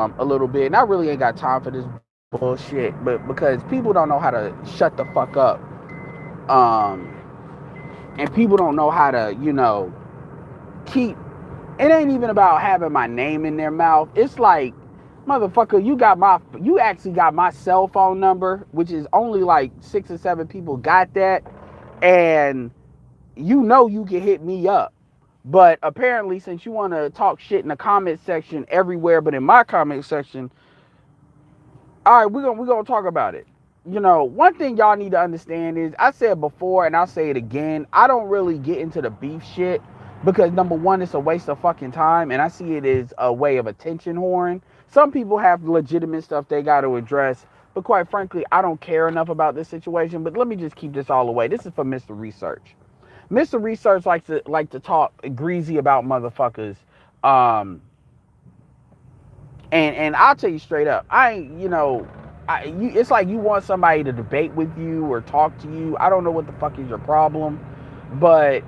a little bit, and I really ain't got time for this bullshit, but because people don't know how to shut the fuck up, um, and people don't know how to, keep. It ain't even about having my name in their mouth. It's like, motherfucker, you actually got my cell phone number, which is only like 6 or 7 people got that, and you can hit me up. But apparently, since you want to talk shit in the comment section everywhere, but in my comment section, all right, we're gonna talk about it. One thing y'all need to understand is I said before and I'll say it again. I don't really get into the beef shit because number one, it's a waste of fucking time, and I see it as a way of attention whoring. Some people have legitimate stuff they got to address, but quite frankly, I don't care enough about this situation. But let me just keep this all away. This is for Mr. Research. Mr. Research likes to talk greasy about motherfuckers. Um, and I'll tell you straight up, it's like you want somebody to debate with you or talk to you. I don't know what the fuck is your problem, but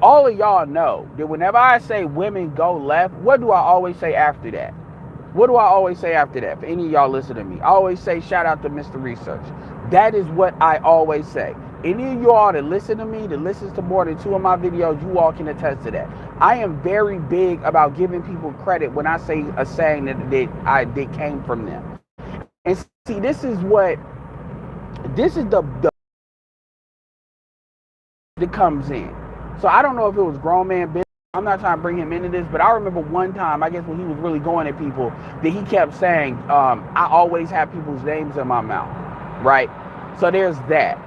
all of y'all know that whenever I say women go left, what do I always say after that? What do I always say after that? For any of y'all listen to me, I always say shout out to Mr. Research. That is what I always say. Any of y'all that listen to me, that listens to more than 2 of my videos, you all can attest to that. I am very big about giving people credit when I say a saying that came from them. And see, this is the that comes in. So I don't know if it was grown man business. I'm not trying to bring him into this, but I remember one time, I guess when he was really going at people, that he kept saying, I always have people's names in my mouth, right? So there's that.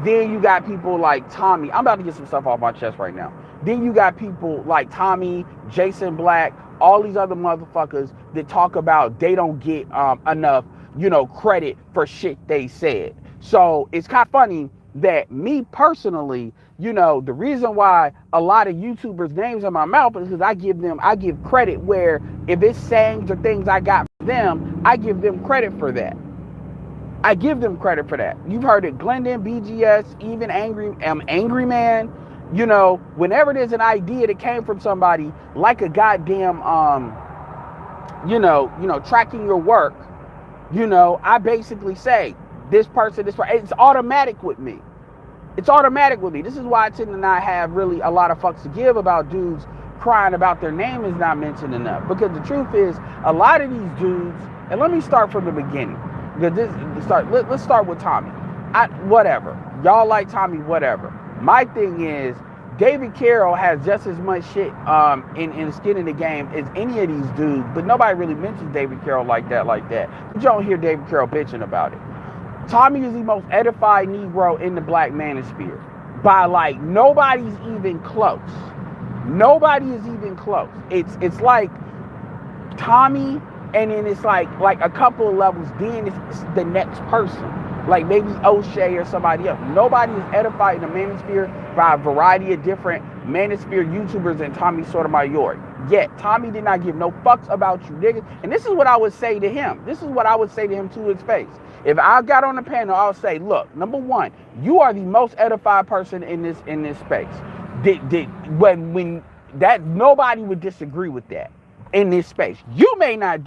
Then you got people like Tommy. I'm about to get some stuff off my chest right now. Then you got people like Tommy, Jason Black, all these other motherfuckers that talk about they don't get enough, credit for shit they said. So it's kind of funny that me personally, the reason why a lot of YouTubers' names in my mouth is because I give credit where if it's sayings or things I got from them, I give them credit for that. I give them credit for that. You've heard it, Glendon, BGS, even Angry Man. Whenever there's an idea that came from somebody, like a goddamn, tracking your work, I basically say this person. It's automatic with me. It's automatic with me. This is why I tend to not have really a lot of fucks to give about dudes crying about their name is not mentioned enough. Because the truth is, a lot of these dudes, and let me start from the beginning. Let's start with Tommy. Whatever. Y'all like Tommy, whatever. My thing is, David Carroll has just as much shit in skin in the game as any of these dudes, but nobody really mentions David Carroll like that. But you don't hear David Carroll bitching about it. Tommy is the most edified Negro in the black manosphere. By nobody's even close. Nobody is even close. It's like Tommy, and then it's like a couple of levels. Then it's the next person, like maybe O'Shea or somebody else. Nobody is edified in the manosphere by a variety of different manosphere YouTubers than Tommy Sotomayor. Yet Tommy did not give no fucks about you niggas. And this is what I would say to him. This is what I would say to him to his face. If I got on the panel, I would say, look, number one, you are the most edified person in this space. When that nobody would disagree with that in this space. You may not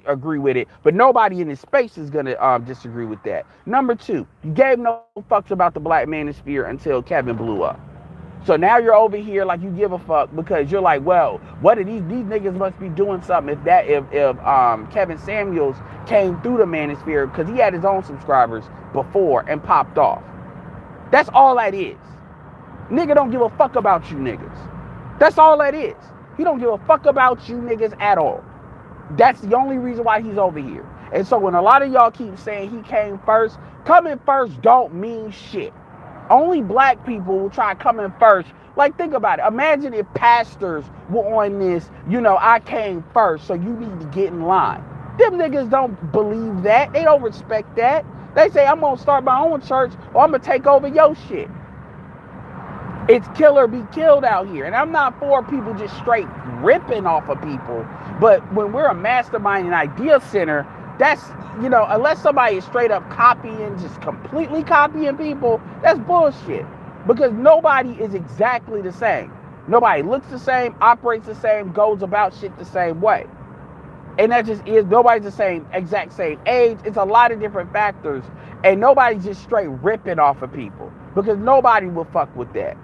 agree with it, but nobody in this space is gonna disagree with that. Number two, you gave no fucks about the black manosphere until Kevin blew up. So now you're over here like you give a fuck because you're like, well, what are these niggas must be doing something if Kevin Samuels came through the manosphere because he had his own subscribers before and popped off. That's all that is. Nigga don't give a fuck about you niggas. That's all that is. He don't give a fuck about you niggas at all. That's the only reason why he's over here. And so when a lot of y'all keep saying he came first, coming first don't mean shit. Only black people will try coming first. Like, think about it. Imagine if pastors were on this, I came first, so you need to get in line. Them niggas don't believe that. They don't respect that. They say, I'm going to start my own church or I'm going to take over your shit. It's kill or be killed out here. And I'm not for people just straight ripping off of people. But when we're a mastermind and idea center, that's, unless somebody is straight up copying, just completely copying people, that's bullshit. Because nobody is exactly the same. Nobody looks the same, operates the same, goes about shit the same way. And that just is, nobody's the same, exact same age. It's a lot of different factors. And nobody's just straight ripping off of people. Because nobody will fuck with that.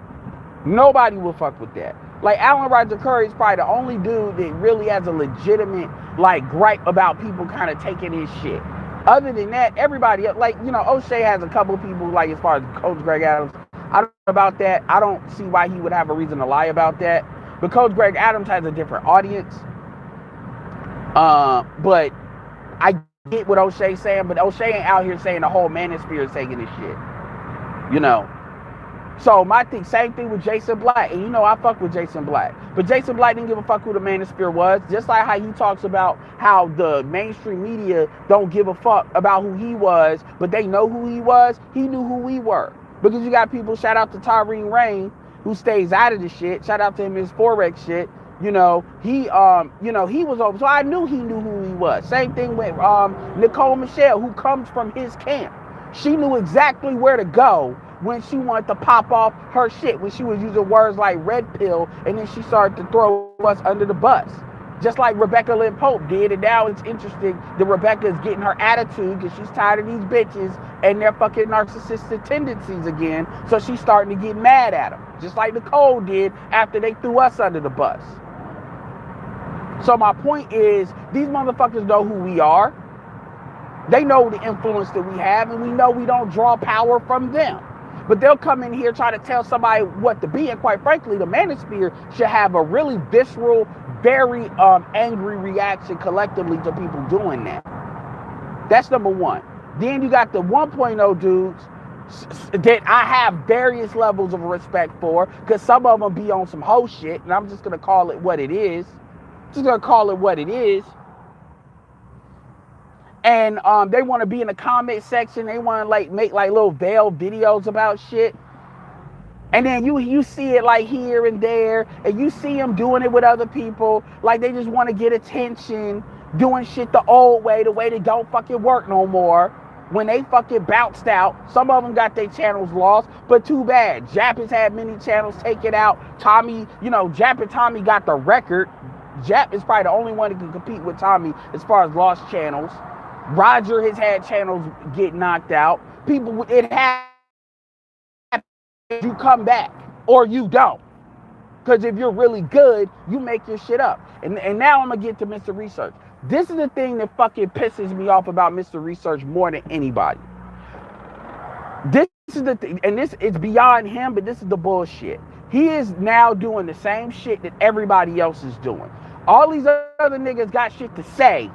Nobody will fuck with that. Like, Alan Roger Curry is probably the only dude that really has a legitimate, like, gripe about people kind of taking his shit. Other than that, everybody, like, you know, O'Shea has a couple of people, like, as far as Coach Greg Adams. I don't know about that. I don't see why he would have a reason to lie about that. But Coach Greg Adams has a different audience. But I get what O'Shea's saying, but O'Shea ain't out here saying the whole manosphere is taking this shit. You know? So my thing, same thing with Jason Black. And you know I fuck with Jason Black. But Jason Black didn't give a fuck who the manosphere was. Just like how he talks about how the mainstream media don't give a fuck about who he was, but they know who he was. He knew who we were. Because you got people, shout out to Tyreen Rain, who stays out of the shit. Shout out to him, his Forex shit. You know, he was over. So I knew he knew who he was. Same thing with Nicole Michelle, who comes from his camp. She knew exactly where to go when she wanted to pop off her shit, when she was using words like red pill, and then she started to throw us under the bus. Just like Rebecca Lynn Pope did, and now it's interesting that Rebecca is getting her attitude because she's tired of these bitches and their fucking narcissistic tendencies again, so she's starting to get mad at them. Just like Nicole did after they threw us under the bus. So my point is, these motherfuckers know who we are. They know the influence that we have, and we know we don't draw power from them. But they'll come in here, try to tell somebody what to be, and quite frankly, the manosphere should have a really visceral, very angry reaction collectively to people doing that. That's number one. Then you got the 1.0 dudes that I have various levels of respect for, because some of them be on some hoe shit, and I'm just going to call it what it is. Just gonna call it what it is. And they want to be in the comment section. They want to like make like little veiled videos about shit. And then you see it like here and there, and you see them doing it with other people. Like they just want to get attention, doing shit the old way, the way they don't fucking work no more. When they fucking bounced out, some of them got their channels lost, but too bad. Jap has had many channels taken out. Tommy, you know, Jap and Tommy got the record. Jap is probably the only one that can compete with Tommy as far as lost channels. Roger has had channels get knocked out. People, it happens. You come back or you don't. Because if you're really good, you make your shit up. And now I'm going to get to Mr. Research. This is the thing that fucking pisses me off about Mr. Research more than anybody. This is the thing, and this it's beyond him, but this is the bullshit. He is now doing the same shit that everybody else is doing. All these other niggas got shit to say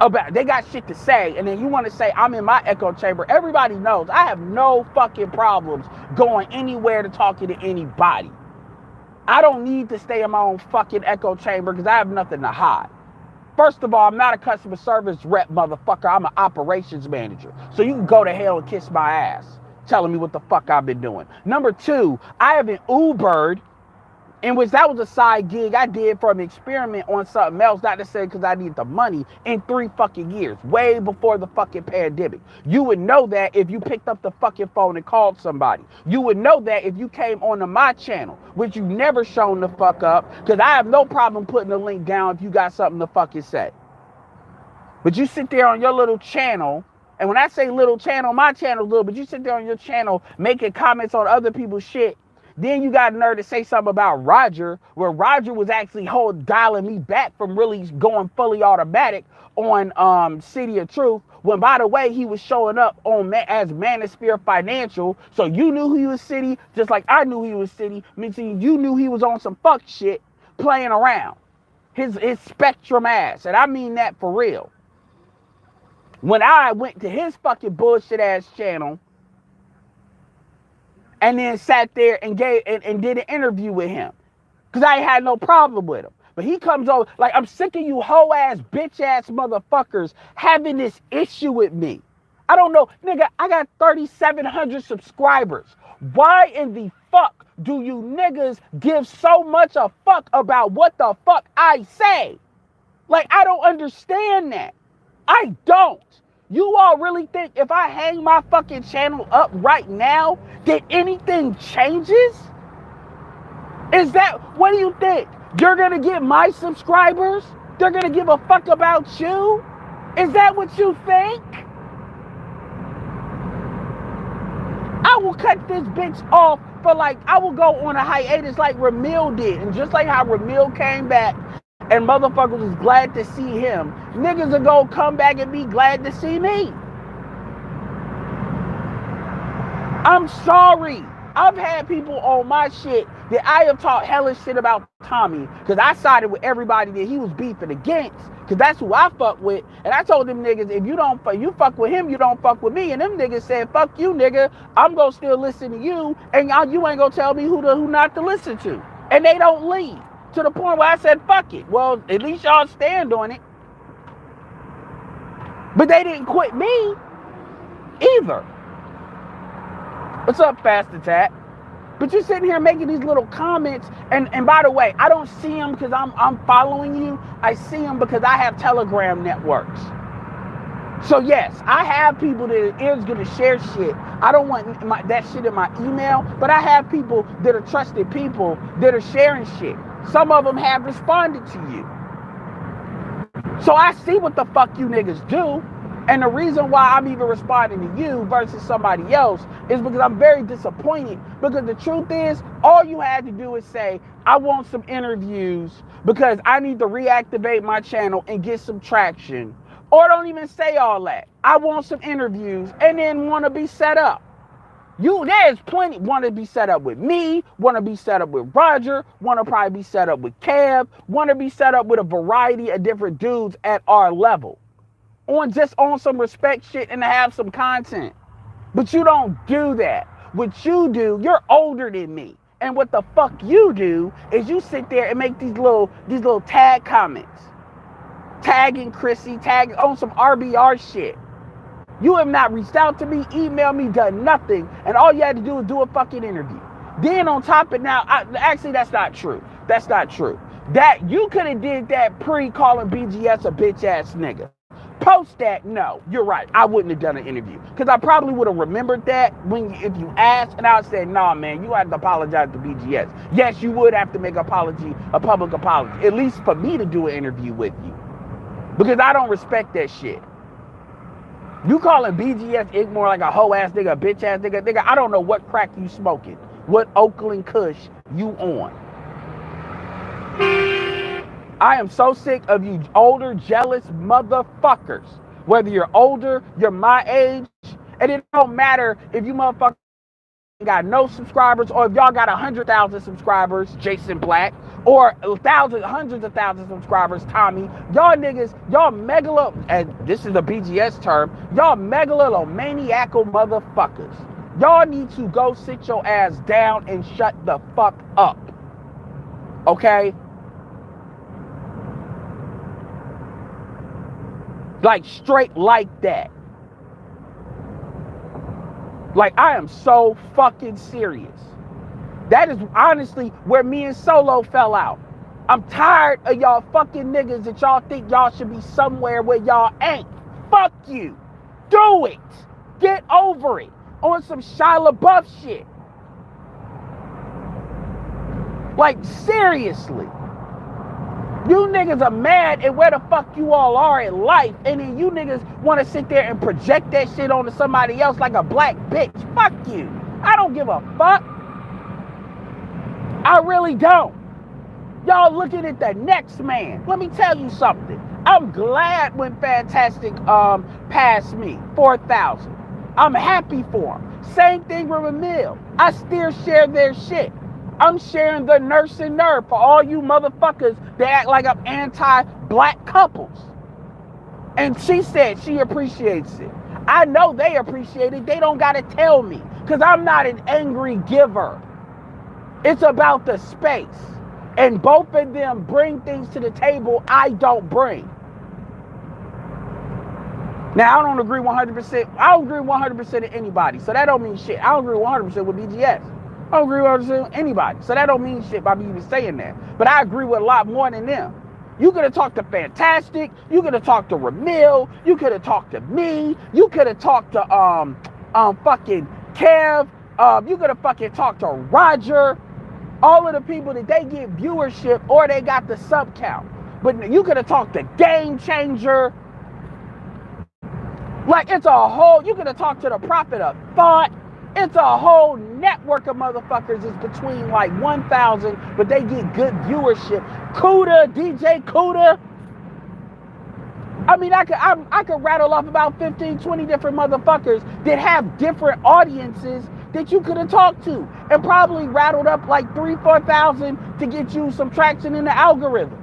about, they got shit to say, and then you want to say, I'm in my echo chamber. Everybody knows I have no fucking problems going anywhere to talking to anybody. I don't need to stay in my own fucking echo chamber because I have nothing to hide. First of all, I'm not a customer service rep, motherfucker. I'm an operations manager. So you can go to hell and kiss my ass telling me what the fuck I've been doing. Number two, I haven't Ubered, in which that was a side gig I did for an experiment on something else, not necessarily because I needed the money, in 3 fucking years, way before the fucking pandemic. You would know that if you picked up the fucking phone and called somebody. You would know that if you came onto my channel, which you never shown the fuck up, because I have no problem putting the link down if you got something to fucking say. But you sit there on your little channel, and when I say little channel, my channel's little, but you sit there on your channel making comments on other people's shit. Then you got a nerve to say something about Roger, where Roger was actually dialing me back from really going fully automatic on City of Truth, when, by the way, he was showing up on as Manosphere Financial. So you knew he was City, just like I knew he was City. Meaning you knew he was on some fuck shit playing around. His Spectrum ass. And I mean that for real. When I went to his fucking bullshit ass channel, and then sat there and did an interview with him, because I had no problem with him. But he comes over, like, I'm sick of you hoe ass, bitch ass motherfuckers having this issue with me. I don't know, nigga, I got 3,700 subscribers. Why in the fuck do you niggas give so much a fuck about what the fuck I say? Like, I don't understand that. I don't. You all really think if I hang my fucking channel up right now that anything changes? Is that, what do you think? You're gonna get my subscribers? They're going to give a fuck about you? Is that what you think? I will cut this bitch off for I will go on a hiatus like Ramil did. And just like how Ramil came back and motherfuckers was glad to see him, niggas will go come back and be glad to see me. I'm sorry. I've had people on my shit that I have talked hellish shit about Tommy because I sided with everybody that he was beefing against because that's who I fuck with. And I told them niggas, if you fuck with him, you don't fuck with me. And them niggas said, fuck you, nigga. I'm going to still listen to you. And you ain't going to tell me who not to listen to. And they don't leave to the point where I said, fuck it. Well, at least y'all stand on it. But they didn't quit me either. What's up, Fast Attack? But you're sitting here making these little comments, and by the way, I don't see them because I'm following you. I see them because I have Telegram networks. So yes, I have people that is going to share shit. I don't want that shit in my email, but I have people that are trusted people that are sharing shit. Some of them have responded to you. So I see what the fuck you niggas do. And the reason why I'm even responding to you versus somebody else is because I'm very disappointed. Because the truth is, all you had to do is say, I want some interviews because I need to reactivate my channel and get some traction. Or don't even say all that. I want some interviews and then want to be set up. There's plenty want to be set up with me, want to be set up with Roger, want to probably be set up with Kev, want to be set up with a variety of different dudes at our level. On some respect shit and to have some content. But you don't do that. What you do, you're older than me. And what the fuck you do is you sit there and make these little tag comments. Tagging Chrissy, tagging on some RBR shit. You have not reached out to me, emailed me, done nothing. And all you had to do was do a fucking interview. Then on top of now, actually that's not true. That's not true. That you could have did that pre-calling BGS a bitch ass nigga. Post that, no, you're right. I wouldn't have done an interview because I probably would have remembered that if you asked, and I would say, nah, man, you have to apologize to BGS. Yes, you would have to make a public apology, at least for me to do an interview with you, because I don't respect that shit. You calling BGS more like a hoe ass nigga, a bitch ass nigga, I don't know what crack you smoking, what Oakland Kush you on. I am so sick of you older, jealous motherfuckers. Whether you're older, you're my age, and it don't matter if you motherfuckers got no subscribers or if y'all got 100,000 subscribers, Jason Black, or hundreds of thousands of subscribers, Tommy. Y'all niggas, and this is a BGS term, y'all megalomaniacal motherfuckers. Y'all need to go sit your ass down and shut the fuck up. Okay? Like straight like that. Like I am so fucking serious. That is honestly where me and Solo fell out. I'm tired of y'all fucking niggas that y'all think y'all should be somewhere where y'all ain't. Fuck you. Do it. Get over it. On some Shia LaBeouf shit. Like seriously. You niggas are mad at where the fuck you all are in life, and then you niggas want to sit there and project that shit onto somebody else like a black bitch. Fuck you. I don't give a fuck. I really don't. Y'all looking at the next man. Let me tell you something. I'm glad when Fantastic passed me, 4,000. I'm happy for him. Same thing with Ramil. I still share their shit. I'm sharing the nurse and nerve for all you motherfuckers that act like I'm anti-black couples. And she said she appreciates it. I know they appreciate it. They don't got to tell me because I'm not an angry giver. It's about the space. And both of them bring things to the table I don't bring. Now, I don't agree 100%. I don't agree 100% with anybody. So that don't mean shit. I don't agree 100% with BGS. I don't agree 100% with anybody. So that don't mean shit by me even saying that. But I agree with a lot more than them. You could have talked to Fantastic. You could have talked to Ramil. You could have talked to me. You could have talked to fucking Kev. You could have fucking talked to Roger. All of the people that they get viewership or they got the sub count. But you could have talked to Game Changer. Like, it's a whole, you could have talked to the Prophet of Thought. It's a whole network of motherfuckers is between like 1,000, but they get good viewership. Kuda, DJ Kuda. I mean, I could rattle off about 15, 20 different motherfuckers that have different audiences that you could have talked to and probably rattled up like 3,000, 4,000 to get you some traction in the algorithm.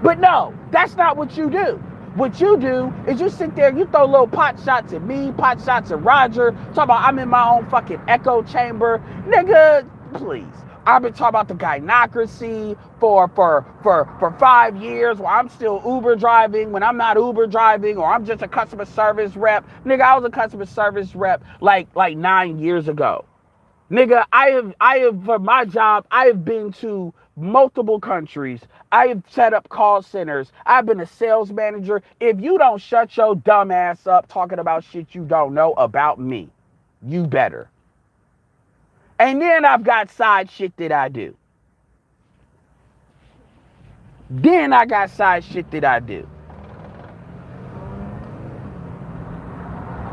But no, that's not what you do. What you do is you sit there, you throw little pot shots at me, pot shots at Roger, talk about I'm in my own fucking echo chamber. Nigga, please. I've been talking about the gynocracy for 5 years while I'm still Uber driving, when I'm not Uber driving, or I'm just a customer service rep. Nigga, I was a customer service rep like 9 years ago. Nigga, I have for my job, I have been to multiple countries. I have set up call centers. I've been a sales manager. If you don't shut your dumb ass up talking about shit you don't know about me, you better. And then I've got side shit that I do.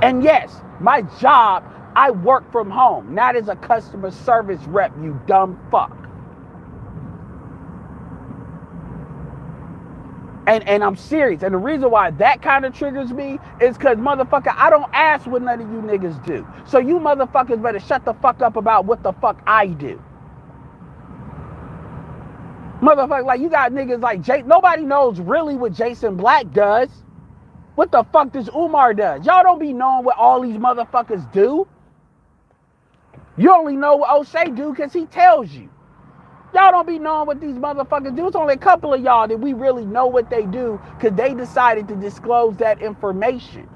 And yes, my job, I work from home, not as a customer service rep, you dumb fuck. And I'm serious. And the reason why that kind of triggers me is because, motherfucker, I don't ask what none of you niggas do. So you motherfuckers better shut the fuck up about what the fuck I do. Motherfucker, like, you got niggas like Jay. Nobody knows really what Jason Black does. What the fuck does Umar does? Y'all don't be knowing what all these motherfuckers do. You only know what O'Shea do because he tells you. Y'all don't be knowing what these motherfuckers do. It's only a couple of y'all that we really know what they do because they decided to disclose that information.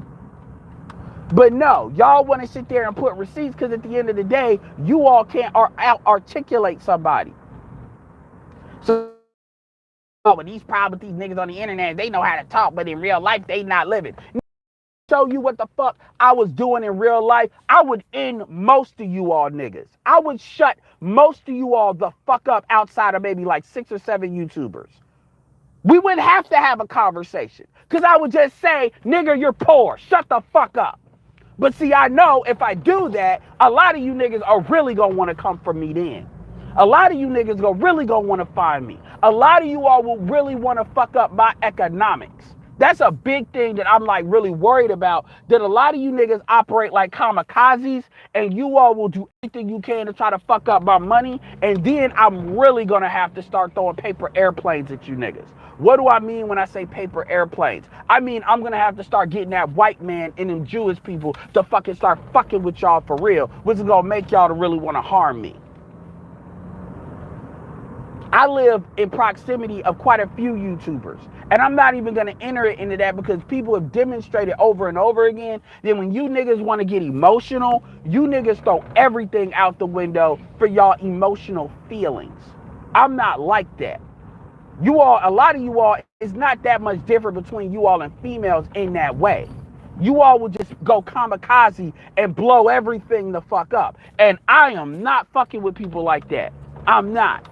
But no, y'all want to sit there and put receipts because at the end of the day, you all can't articulate somebody. So, when these niggas on the internet, they know how to talk, but in real life, they not living. Show you what the fuck I was doing in real life, I would end most of you all niggas. I would shut most of you all the fuck up outside of maybe like 6 or 7 YouTubers. We wouldn't have to have a conversation because I would just say, nigga, you're poor. Shut the fuck up. But see, I know if I do that, a lot of you niggas are really going to want to come for me then. A lot of you niggas really going to want to find me. A lot of you all will really want to fuck up my economics. That's a big thing that I'm like really worried about, that a lot of you niggas operate like kamikazes and you all will do everything you can to try to fuck up my money. And then I'm really going to have to start throwing paper airplanes at you niggas. What do I mean when I say paper airplanes? I mean, I'm going to have to start getting that white man and them Jewish people to fucking start fucking with y'all for real, which is going to make y'all to really want to harm me. I live in proximity of quite a few YouTubers, and I'm not even going to enter it into that because people have demonstrated over and over again that when you niggas want to get emotional, you niggas throw everything out the window for y'all emotional feelings. I'm not like that. You all, a lot of you all, it's not that much different between you all and females in that way. You all will just go kamikaze and blow everything the fuck up. And I am not fucking with people like that. I'm not.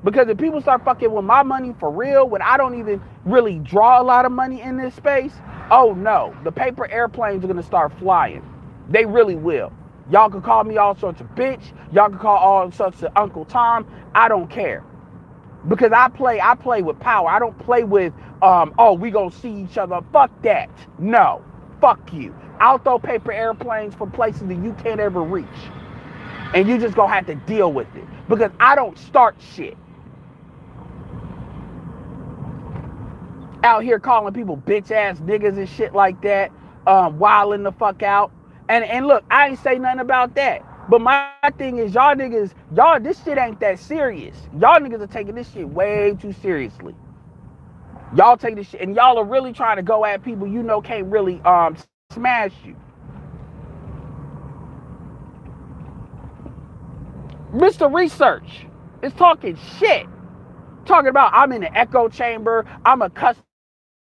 Because if people start fucking with my money for real, when I don't even really draw a lot of money in this space, oh no, the paper airplanes are going to start flying. They really will. Y'all can call me all sorts of bitch. Y'all can call all sorts of Uncle Tom. I don't care. Because I play with power. I don't play with, oh, we gonna see each other. Fuck that. No. Fuck you. I'll throw paper airplanes from places that you can't ever reach. And you just gonna have to deal with it. Because I don't start shit. Out here calling people bitch ass niggas and shit like that. Wilding the fuck out. And look, I ain't say nothing about that. But my thing is, y'all niggas, this shit ain't that serious. Y'all niggas are taking this shit way too seriously. Y'all take this shit, and y'all are really trying to go at people you know can't really smash you. Mr. Research is talking shit. Talking about I'm in the echo chamber, I'm a customer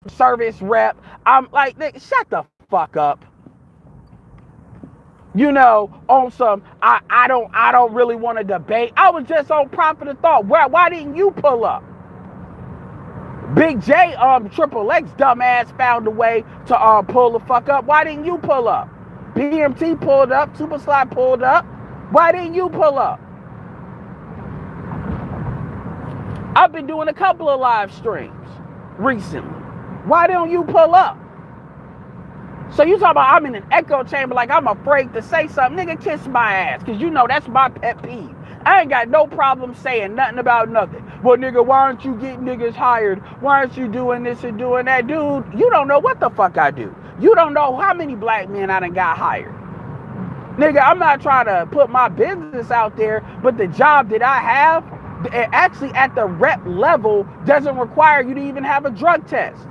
service rep. I'm like, nigga, shut the fuck up. You know, on some, I don't really want to debate. I was just on Prophet of Thought. Why didn't you pull up? Big J, Triple X dumbass found a way to pull the fuck up. Why didn't you pull up? BMT pulled up, Super Slide pulled up. Why didn't you pull up? I've been doing a couple of live streams recently. Why don't you pull up? So you talk about I'm in an echo chamber like I'm afraid to say something. Nigga, kiss my ass, because you know that's my pet peeve. I ain't got no problem saying nothing about nothing. Well, nigga, why aren't you getting niggas hired? Why aren't you doing this and doing that? Dude, you don't know what the fuck I do. You don't know how many black men I done got hired. Nigga, I'm not trying to put my business out there, but the job that I have, actually at the rep level, doesn't require you to even have a drug test.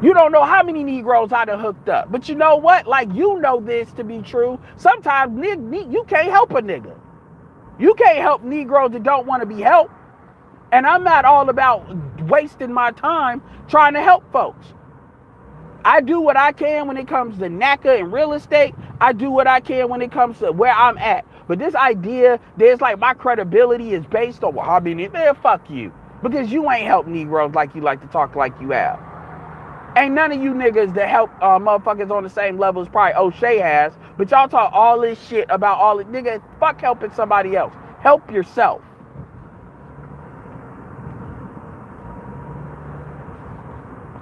You don't know how many Negroes I done hooked up. But you know what? Like, you know this to be true. Sometimes you can't help a nigga. You can't help Negroes that don't want to be helped. And I'm not all about wasting my time trying to help folks. I do what I can when it comes to NACA and real estate. I do what I can when it comes to where I'm at. But this idea, there's like my credibility is based on, well, I mean, man, fuck you. Because you ain't helped Negroes like you like to talk like you have. Ain't none of you niggas that help motherfuckers on the same level as probably O'Shea has, but y'all talk all this shit about all it. Nigga, fuck helping somebody else. Help yourself.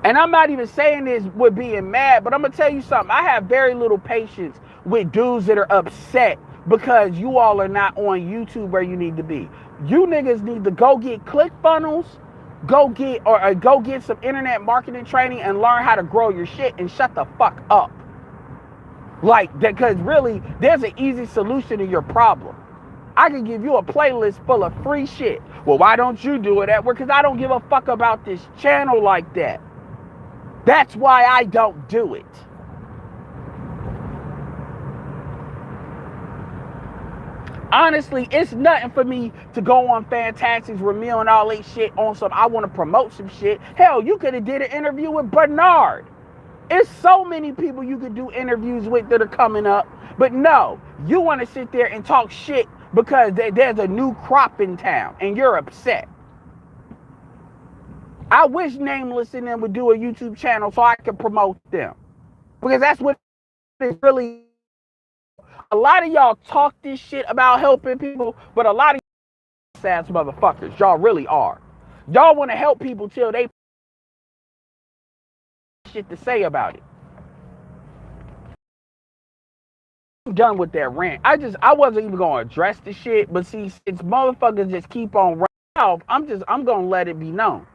And I'm not even saying this with being mad, but I'm gonna tell you something. I have very little patience with dudes that are upset because you all are not on YouTube where you need to be. You niggas need to go get ClickFunnels, go get some internet marketing training and learn how to grow your shit and shut the fuck up. Like, because really, there's an easy solution to your problem. I can give you a playlist full of free shit. Well, why don't you do it at work? Because I don't give a fuck about this channel like that. That's why I don't do it. Honestly, it's nothing for me to go on Fantastics, Ramil, and all that shit on some, I want to promote some shit. Hell, you could have did an interview with Bernard. It's so many people you could do interviews with that are coming up. But no, you want to sit there and talk shit because there's a new crop in town and you're upset. I wish Nameless and them would do a YouTube channel so I could promote them. Because that's what it's really. A lot of y'all talk this shit about helping people, but a lot of sad motherfuckers, y'all really are. Y'all want to help people till they shit to say about it. I'm done with that rant. I wasn't even gonna address the shit, but see, since motherfuckers just keep on running off, I'm gonna let it be known.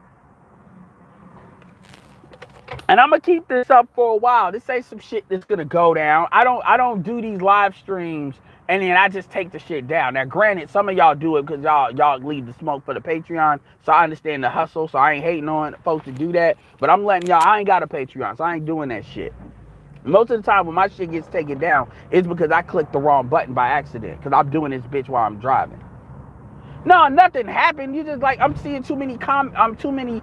And I'm gonna keep this up for a while. This ain't some shit that's gonna go down. I don't do these live streams and then I just take the shit down. Now, granted, some of y'all do it because y'all leave the smoke for the Patreon. So I understand the hustle. So I ain't hating on folks to do that. But I'm letting y'all, I ain't got a Patreon, so I ain't doing that shit. Most of the time when my shit gets taken down, it's because I clicked the wrong button by accident. Because I'm doing this bitch while I'm driving. No, nothing happened. You just like, I'm seeing too many screenshots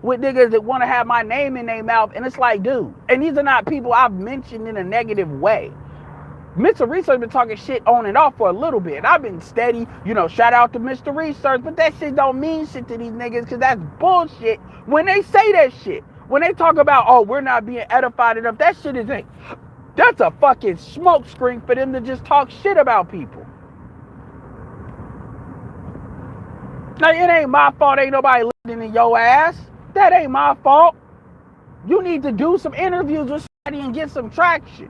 with niggas that want to have my name in their mouth, and it's like, dude. And these are not people I've mentioned in a negative way. Mr. Research been talking shit on and off for a little bit. I've been steady, shout out to Mr. Research, but that shit don't mean shit to these niggas because that's bullshit when they say that shit. When they talk about, oh, we're not being edified enough, that shit that's a fucking smoke screen for them to just talk shit about people. Now, it ain't my fault ain't nobody listening to your ass. That ain't my fault. You need to do some interviews with somebody and get some traction.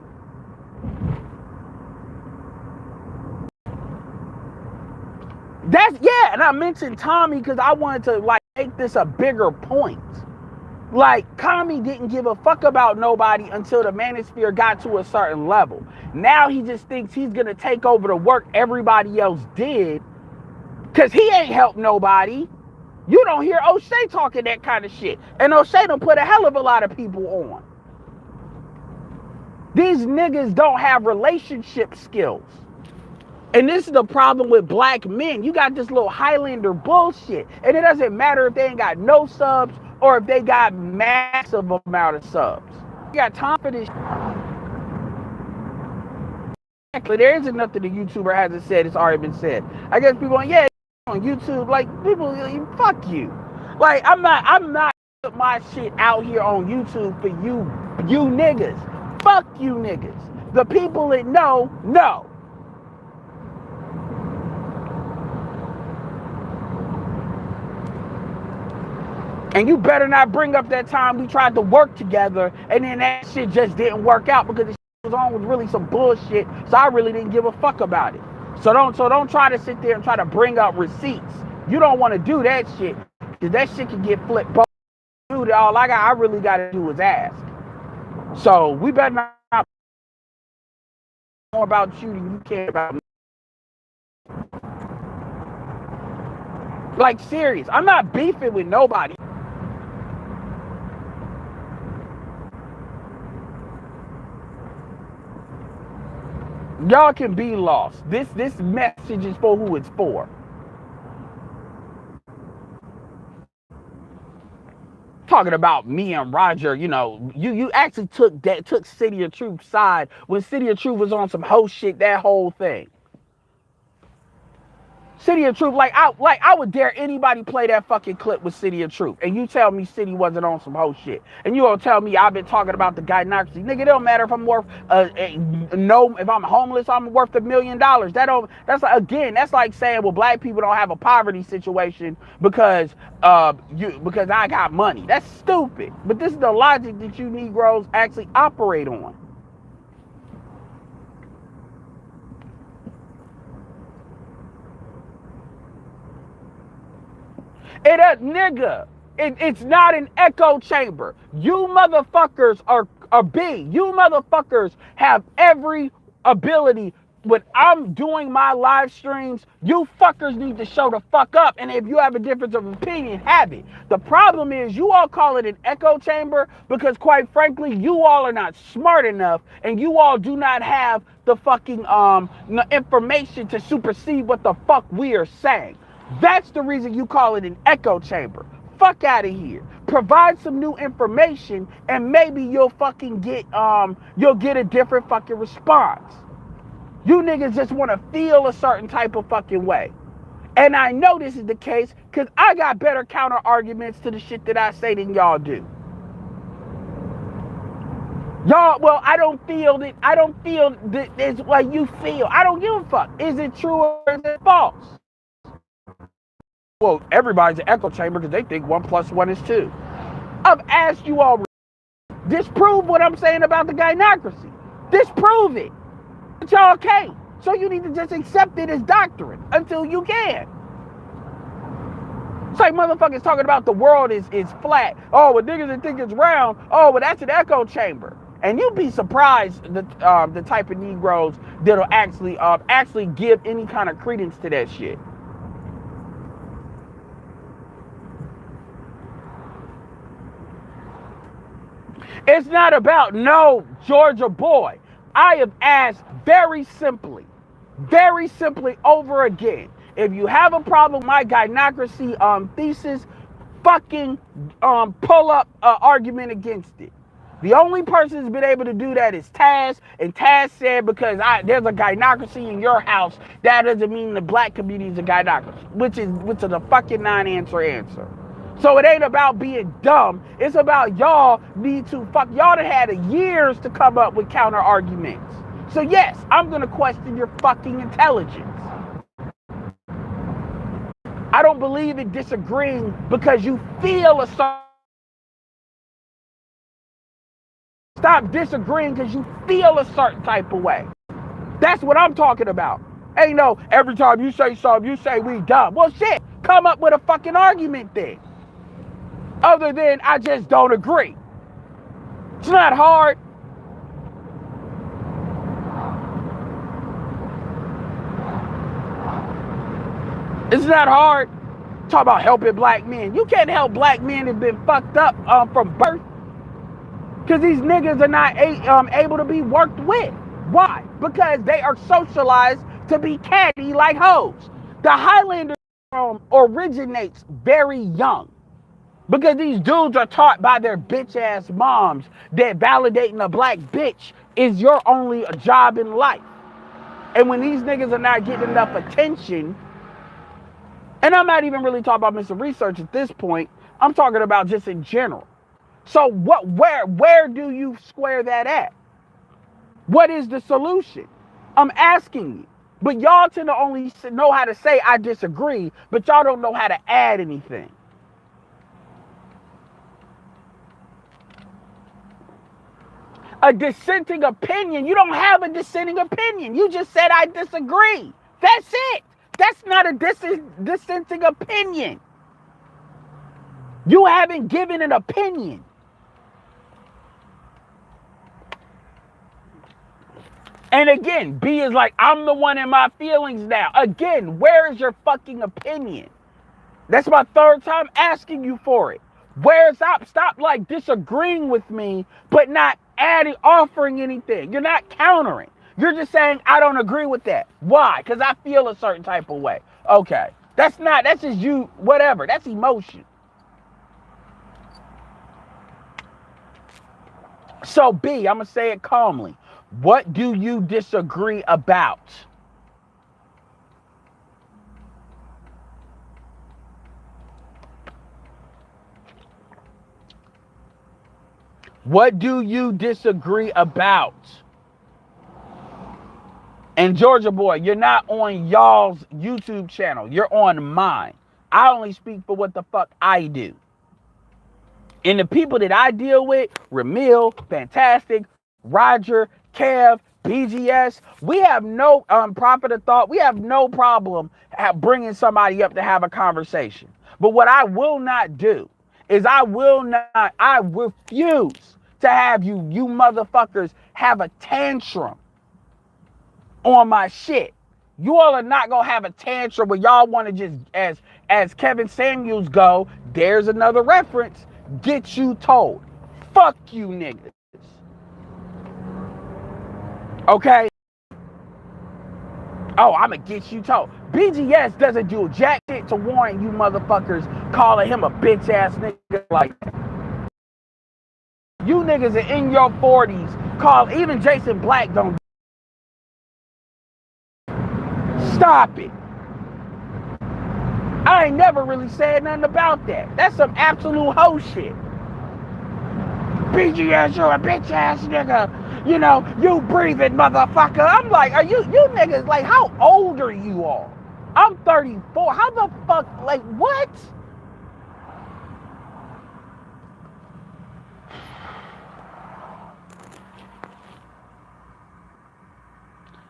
And I mentioned Tommy because I wanted to, make this a bigger point. Tommy didn't give a fuck about nobody until the manosphere got to a certain level. Now he just thinks he's going to take over the work everybody else did. Because he ain't helped nobody. You don't hear O'Shea talking that kind of shit. And O'Shea done put a hell of a lot of people on. These niggas don't have relationship skills. And this is the problem with black men. You got this little Highlander bullshit. And it doesn't matter if they ain't got no subs or if they got massive amount of subs. You got time for this. There isn't nothing the YouTuber hasn't said. It's already been said. I guess people going, yeah. on YouTube, like people, fuck you. Like I'm not put my shit out here on YouTube for you niggas. Fuck you niggas. The people that know. And you better not bring up that time we tried to work together and then that shit just didn't work out because the shit was on was really some bullshit. So I really didn't give a fuck about it. So don't try to sit there and try to bring up receipts. You don't want to do that shit because that shit can get flipped. Dude, all I really got to do is ask. So we better not more about you than you care about me. Like serious, I'm not beefing with nobody. Y'all can be lost. This message is for who it's for. Talking about me and Roger, you actually took City of Truth side when City of Truth was on some hoe shit, that whole thing. City of Truth, I would dare anybody play that fucking clip with City of Truth, and you tell me City wasn't on some hoe shit, and you gonna tell me I've been talking about the gynocracy. Nigga, it don't matter if I'm worth if I'm homeless, I'm worth $1 million. That's like saying, well, black people don't have a poverty situation because I got money. That's stupid. But this is the logic that you Negroes actually operate on. It's not an echo chamber. You motherfuckers are big. You motherfuckers have every ability. When I'm doing my live streams, you fuckers need to show the fuck up. And if you have a difference of opinion, have it. The problem is you all call it an echo chamber because, quite frankly, you all are not smart enough and you all do not have the fucking information to supersede what the fuck we are saying. That's the reason you call it an echo chamber. Fuck out of here. Provide some new information and maybe you'll fucking get a different fucking response. You niggas just want to feel a certain type of fucking way. And I know this is the case because I got better counter arguments to the shit that I say than y'all do. Y'all, well, I don't feel that it's what you feel. I don't give a fuck. Is it true or is it false? Well, everybody's an echo chamber because they think 1 + 1 is 2. I've asked you all, disprove what I'm saying about the gynocracy. Disprove it. But y'all can't. So you need to just accept it as doctrine until you can. It's like motherfuckers talking about the world is flat. Oh, well, niggas that think it's round. Oh, well, that's an echo chamber. And you'd be surprised the type of Negroes that'll actually give any kind of credence to that shit. It's not about no Georgia boy. I have asked very simply over again. If you have a problem with my gynocracy thesis, fucking pull up an argument against it. The only person who's been able to do that is Taz, and Taz said because there's a gynocracy in your house, that doesn't mean the black community is a gynocracy, which is a fucking non-answer answer. So it ain't about being dumb. It's about y'all need to y'all that had years to come up with counter arguments. So yes, I'm gonna question your fucking intelligence. I don't believe in disagreeing because you feel a certain. Stop disagreeing because you feel a certain type of way. That's what I'm talking about. Ain't no every time you say something, you say we dumb. Well, shit, come up with a fucking argument then. Other than I just don't agree. It's not hard. It's not hard. Talk about helping black men. You can't help black men that have been fucked up from birth. Because these niggas are not able to be worked with. Why? Because they are socialized to be catty like hoes. The Highlander originates very young. Because these dudes are taught by their bitch ass moms that validating a black bitch is your only job in life. And when these niggas are not getting enough attention, And I'm not even really talking about Mr. Research at this point. I'm talking about just in general. So where do you square that at? What is the solution? I'm asking you. But y'all tend to only know how to say I disagree, but y'all don't know how to add anything. A dissenting opinion. You don't have a dissenting opinion. You just said I disagree. That's it. That's not a dissenting opinion. You haven't given an opinion. And again, B is like, I'm the one in my feelings now. Again, where is your fucking opinion? That's my third time asking you for it. Where's up? Stop like disagreeing with me, but not offering anything. You're not countering. You're just saying, I don't agree with that. Why? Because I feel a certain type of way. Okay. That's just you, whatever. That's emotion. So B, I'm going to say it calmly. What do you disagree about? What do you disagree about? And Georgia Boy, you're not on y'all's YouTube channel. You're on mine. I only speak for what the fuck I do. And the people that I deal with, Ramil, Fantastic, Roger, Kev, BGS, we have no Prophet of Thought. We have no problem bringing somebody up to have a conversation. But what I will not do is I refuse to have you motherfuckers have a tantrum on my shit. You all are not gonna have a tantrum where y'all want to just, as Kevin Samuels go, there's another reference, get you told. Fuck you niggas. Okay? Oh, I'ma get you told. BGS doesn't do jack shit to warrant you motherfuckers calling him a bitch ass nigga like that. You niggas are in your 40s, call even Jason Black don't. Stop it. I ain't never really said nothing about that. That's some absolute hoe shit. BGS, you're a bitch ass nigga. You know, you breathing motherfucker. I'm like, are you niggas, like, how old are you all? I'm 34. How the fuck, like, what?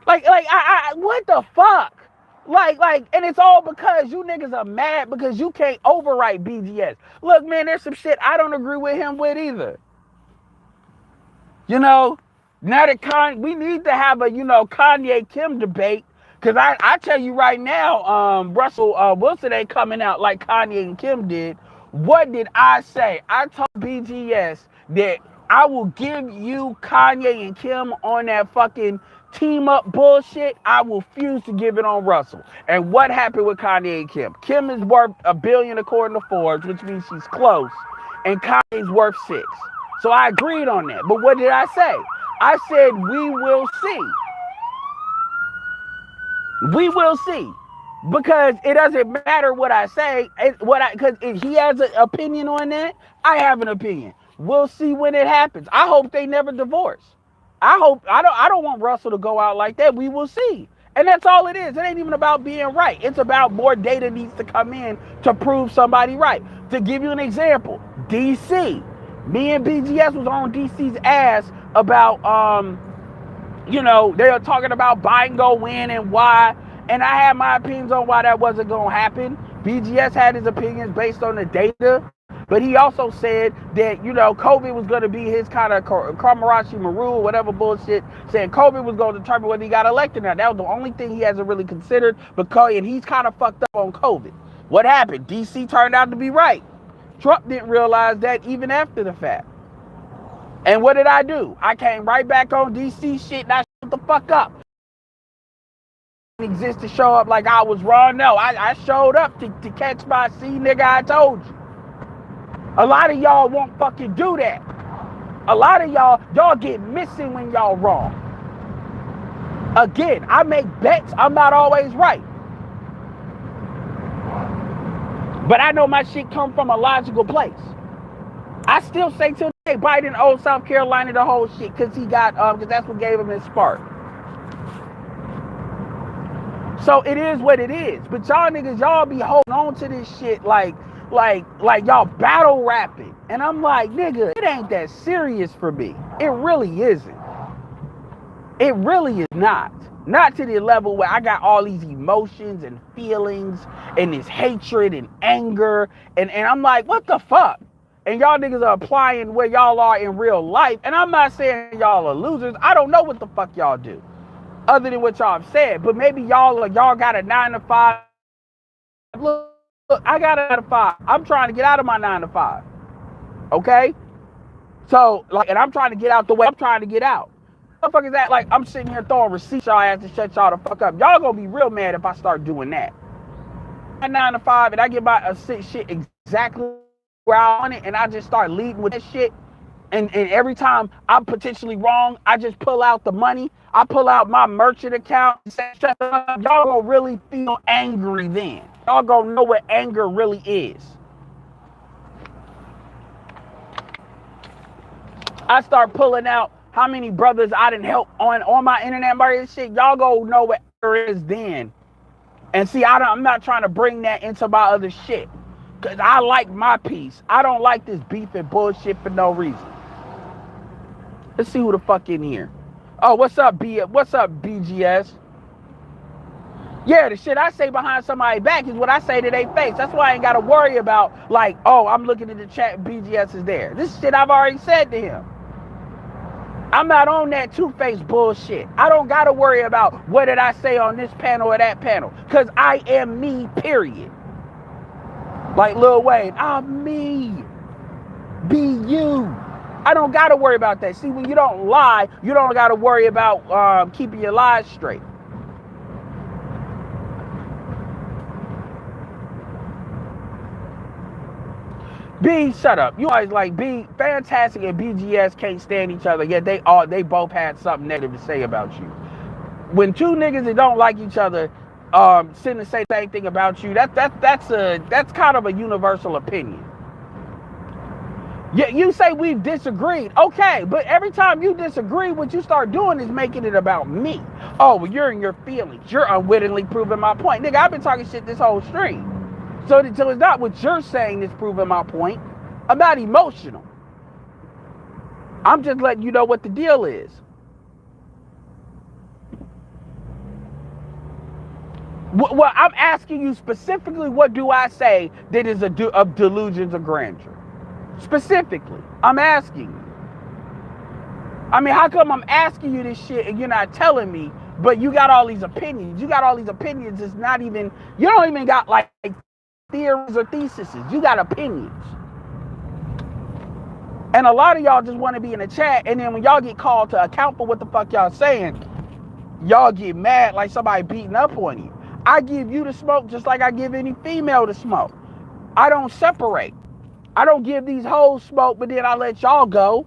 Like, what the fuck? Like, and it's all because you niggas are mad because you can't overwrite BGS. Look, man, there's some shit I don't agree with him with either. You know, now that we need to have a, Kanye Kim debate. Because I tell you right now, Russell Wilson ain't coming out like Kanye and Kim did. What did I say? I told BGS that I will give you Kanye and Kim on that fucking team up bullshit. I refuse to give it on Russell. And what happened with Kanye and Kim? Kim is worth $1 billion according to Forbes, which means she's close. And Kanye's worth $6 billion. So I agreed on that. But what did I say? I said, we will see. We will see. Because it doesn't matter what I say. Because if he has an opinion on that, I have an opinion. We'll see when it happens. I hope they never divorce. I don't want Russell to go out like that. We will see. And that's all it is. It ain't even about being right. It's about more data needs to come in to prove somebody right. To give you an example, DC. Me and BGS was on DC's ass about, they were talking about Biden go win and why. And I had my opinions on why that wasn't going to happen. BGS had his opinions based on the data. But he also said that, COVID was going to be his kind of Kamarashi Maru, whatever bullshit, saying COVID was going to determine whether he got elected or not. That was the only thing he hasn't really considered. And he's kind of fucked up on COVID. What happened? DC turned out to be right. Trump didn't realize that even after the fact. And what did I do? I came right back on DC shit and I shut the fuck up. Exist to show up like I was wrong. No, I showed up to catch my see, nigga, I told you. A lot of y'all won't fucking do that. A lot of y'all get missing when y'all wrong. Again, I make bets. I'm not always right. But I know my shit come from a logical place. I still say to today, Biden owed South Carolina the whole shit because he got, because that's what gave him his spark. So it is what it is. But y'all niggas, y'all be holding on to this shit like y'all battle rapping. And I'm like, nigga, it ain't that serious for me. It really isn't. It really is not. Not to the level where I got all these emotions and feelings and this hatred and anger. And I'm like, what the fuck? And y'all niggas are applying where y'all are in real life. And I'm not saying y'all are losers. I don't know what the fuck y'all do other than what y'all have said. But maybe y'all got a 9 to 5. Look, I got a 9 to 5. I'm trying to get out of my 9 to 5. Okay? So, like, and I'm trying to get out the way I'm trying to get out. What the fuck is that? Like, I'm sitting here throwing receipts y'all ass to shut y'all the fuck up. Y'all gonna be real mad if I start doing that. At 9 to 5 and I get my shit exactly where I want it and I just start leading with that shit. And every time I'm potentially wrong, I just pull out the money. I pull out my merchant account and say, shut up. Y'all gonna really feel angry then. Y'all gonna know what anger really is. I start pulling out how many brothers I done help on my internet marketing shit. Y'all gonna know what anger is then. And see, I'm not trying to bring that into my other shit. Because I like my peace. I don't like this beef and bullshit for no reason. Let's see who the fuck in here. Oh, what's up, What's up, BGS? Yeah, the shit I say behind somebody's back is what I say to their face. That's why I ain't got to worry about, like, oh, I'm looking at the chat, BGS is there. This shit I've already said to him. I'm not on that two-faced bullshit. I don't got to worry about what did I say on this panel or that panel. Because I am me, period. Like Lil Wayne, I'm me. Be you. I don't got to worry about that. See, when you don't lie, you don't got to worry about keeping your lies straight. B, shut up. You always like B, Fantastic and BGS can't stand each other, yet they both had something negative to say about you. When two niggas that don't like each other sitting to say the same thing about you, that's kind of a universal opinion. Yeah, you say we've disagreed. Okay, but every time you disagree, what you start doing is making it about me. Oh, well, you're in your feelings. You're unwittingly proving my point. Nigga, I've been talking shit this whole stream. So it's not what you're saying that's proving my point. I'm not emotional. I'm just letting you know what the deal is. Well, I'm asking you specifically, what do I say that is of delusions of grandeur? Specifically, I'm asking you. I mean, how come I'm asking you this shit and you're not telling me, but you got all these opinions? You got all these opinions. It's not even, you don't even got like theories or theses. You got opinions. And a lot of y'all just want to be in the chat, and then when y'all get called to account for what the fuck y'all saying, y'all get mad like somebody beating up on you. I give you the smoke just like I give any female the smoke. I don't separate. I don't give these hoes smoke, but then I let y'all go.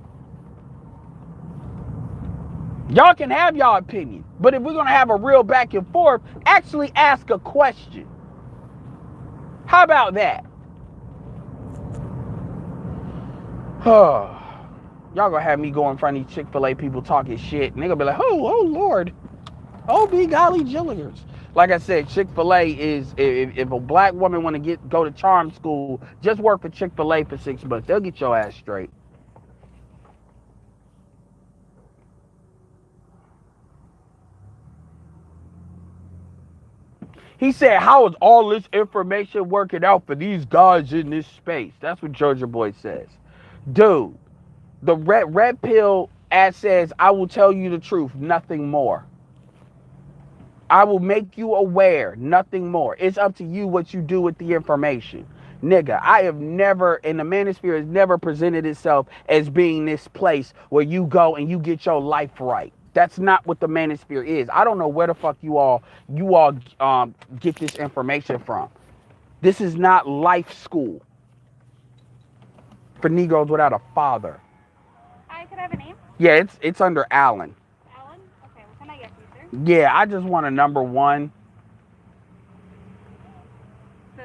Y'all can have y'all opinion, but if we're going to have a real back and forth, actually ask a question. How about that? Y'all gonna have me go in front of these Chick-fil-A people talking shit, and they gonna be like, oh Lord, oh be golly jilliers. Like I said, Chick-fil-A is, if a black woman want to go to charm school, just work for Chick-fil-A for 6 months. They'll get your ass straight. He said, how is all this information working out for these guys in this space? That's what Georgia Boy says. Dude, the red pill ad says, I will tell you the truth, nothing more. I will make you aware, nothing more. It's up to you what you do with the information. Nigga, I have never, and the manosphere has never presented itself as being this place where you go and you get your life right. That's not what the manosphere is. I don't know where the fuck you all get this information from. This is not life school for Negroes without a father. Hi, could I have a name? Yeah, it's under Allen. Alan? Okay, what can I get you, sir? Yeah, I just want a number one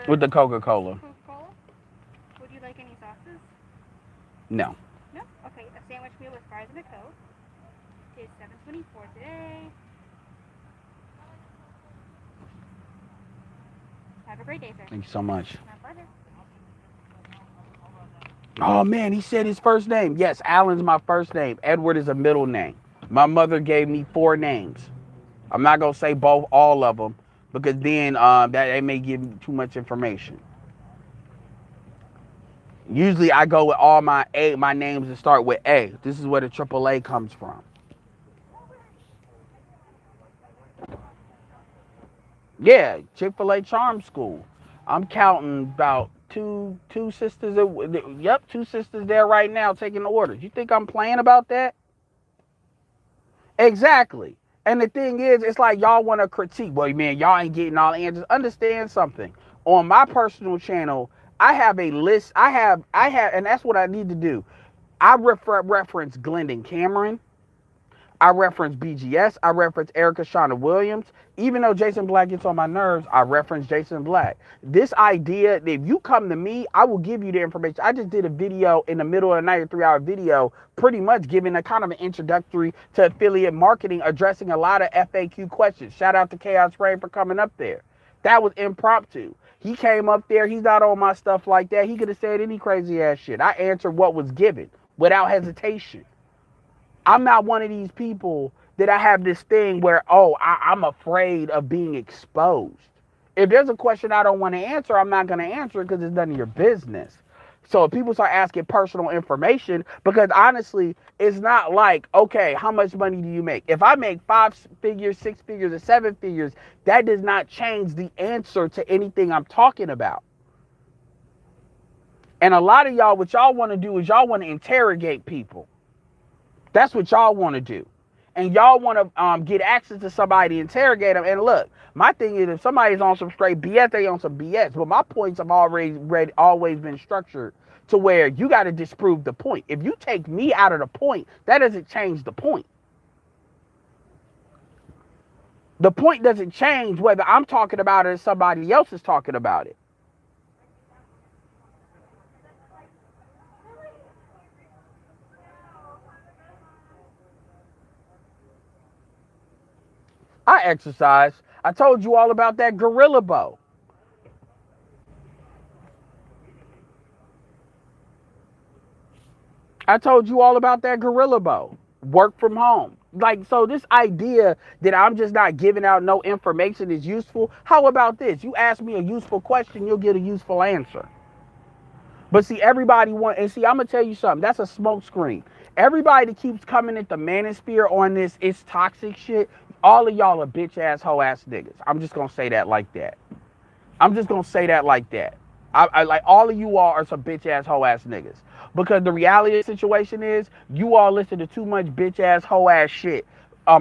with the Coca-Cola. Coca-Cola? like any sauces? No. No? Okay, a sandwich meal with fries and a Coke is $7.24 today. Have a great day, sir. Thank you so much. My pleasure. Oh man, he said his first name. Yes, Alan's my first name. Edward is a middle name. My mother gave me 4 names. I'm not gonna say all of them, because then that may give too much information. Usually I go with all my names that start with A. This is where the AAA comes from. Yeah, Chick-fil-A Charm School. I'm counting about two sisters. Yep, 2 sisters there right now taking the orders. You think I'm playing about that? Exactly. And the thing is, it's like y'all want to critique. Well, man, y'all ain't getting all the answers. Understand something. On my personal channel, I have a list. I have, and that's what I need to do. I reference Glendon Cameron. I reference BGS. I reference Erica Shauna Williams. Even though Jason Black gets on my nerves, I reference Jason Black. This idea that if you come to me, I will give you the information. I just did a video in the middle of the night, a 3-hour video, pretty much giving a kind of an introductory to affiliate marketing, addressing a lot of FAQ questions. Shout out to Chaos Ray for coming up there. That was impromptu. He came up there. He's not on my stuff like that. He could have said any crazy ass shit. I answered what was given without hesitation. I'm not one of these people that I have this thing where, I'm afraid of being exposed. If there's a question I don't want to answer, I'm not going to answer it because it's none of your business. So if people start asking personal information, because honestly, it's not like, okay, how much money do you make? If I make 5 figures, 6 figures, or 7 figures, that does not change the answer to anything I'm talking about. And a lot of y'all, what y'all want to do is y'all want to interrogate people. That's what y'all want to do. And y'all want to get access to somebody, interrogate them. And look, my thing is, if somebody's on some straight BS, they on some BS. But my points have always been structured to where you got to disprove the point. If you take me out of the point, that doesn't change the point. The point doesn't change whether I'm talking about it or somebody else is talking about it. I exercise. I told you all about that gorilla bow. I told you all about that gorilla bow. Work from home. Like, so this idea that I'm just not giving out no information is useful. How about this? You ask me a useful question, you'll get a useful answer. But see, everybody I'm gonna tell you something. That's a smoke screen. Everybody that keeps coming at the manosphere on this, it's toxic shit. All of y'all are bitch ass, hoe ass niggas. I'm just gonna say that like that. I like all of you all are some bitch ass, hoe ass niggas. Because the reality of the situation is, you all listen to too much bitch ass, hoe ass shit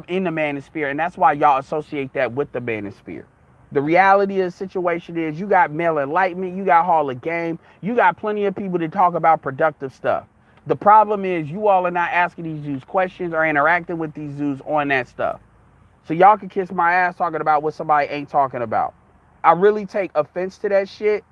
in the manosphere, and that's why y'all associate that with the manosphere. The reality of the situation is, you got Male Enlightenment, you got Hall of Game, you got plenty of people to talk about productive stuff. The problem is, you all are not asking these dudes questions or interacting with these dudes on that stuff. So y'all can kiss my ass talking about what somebody ain't talking about. I really take offense to that shit,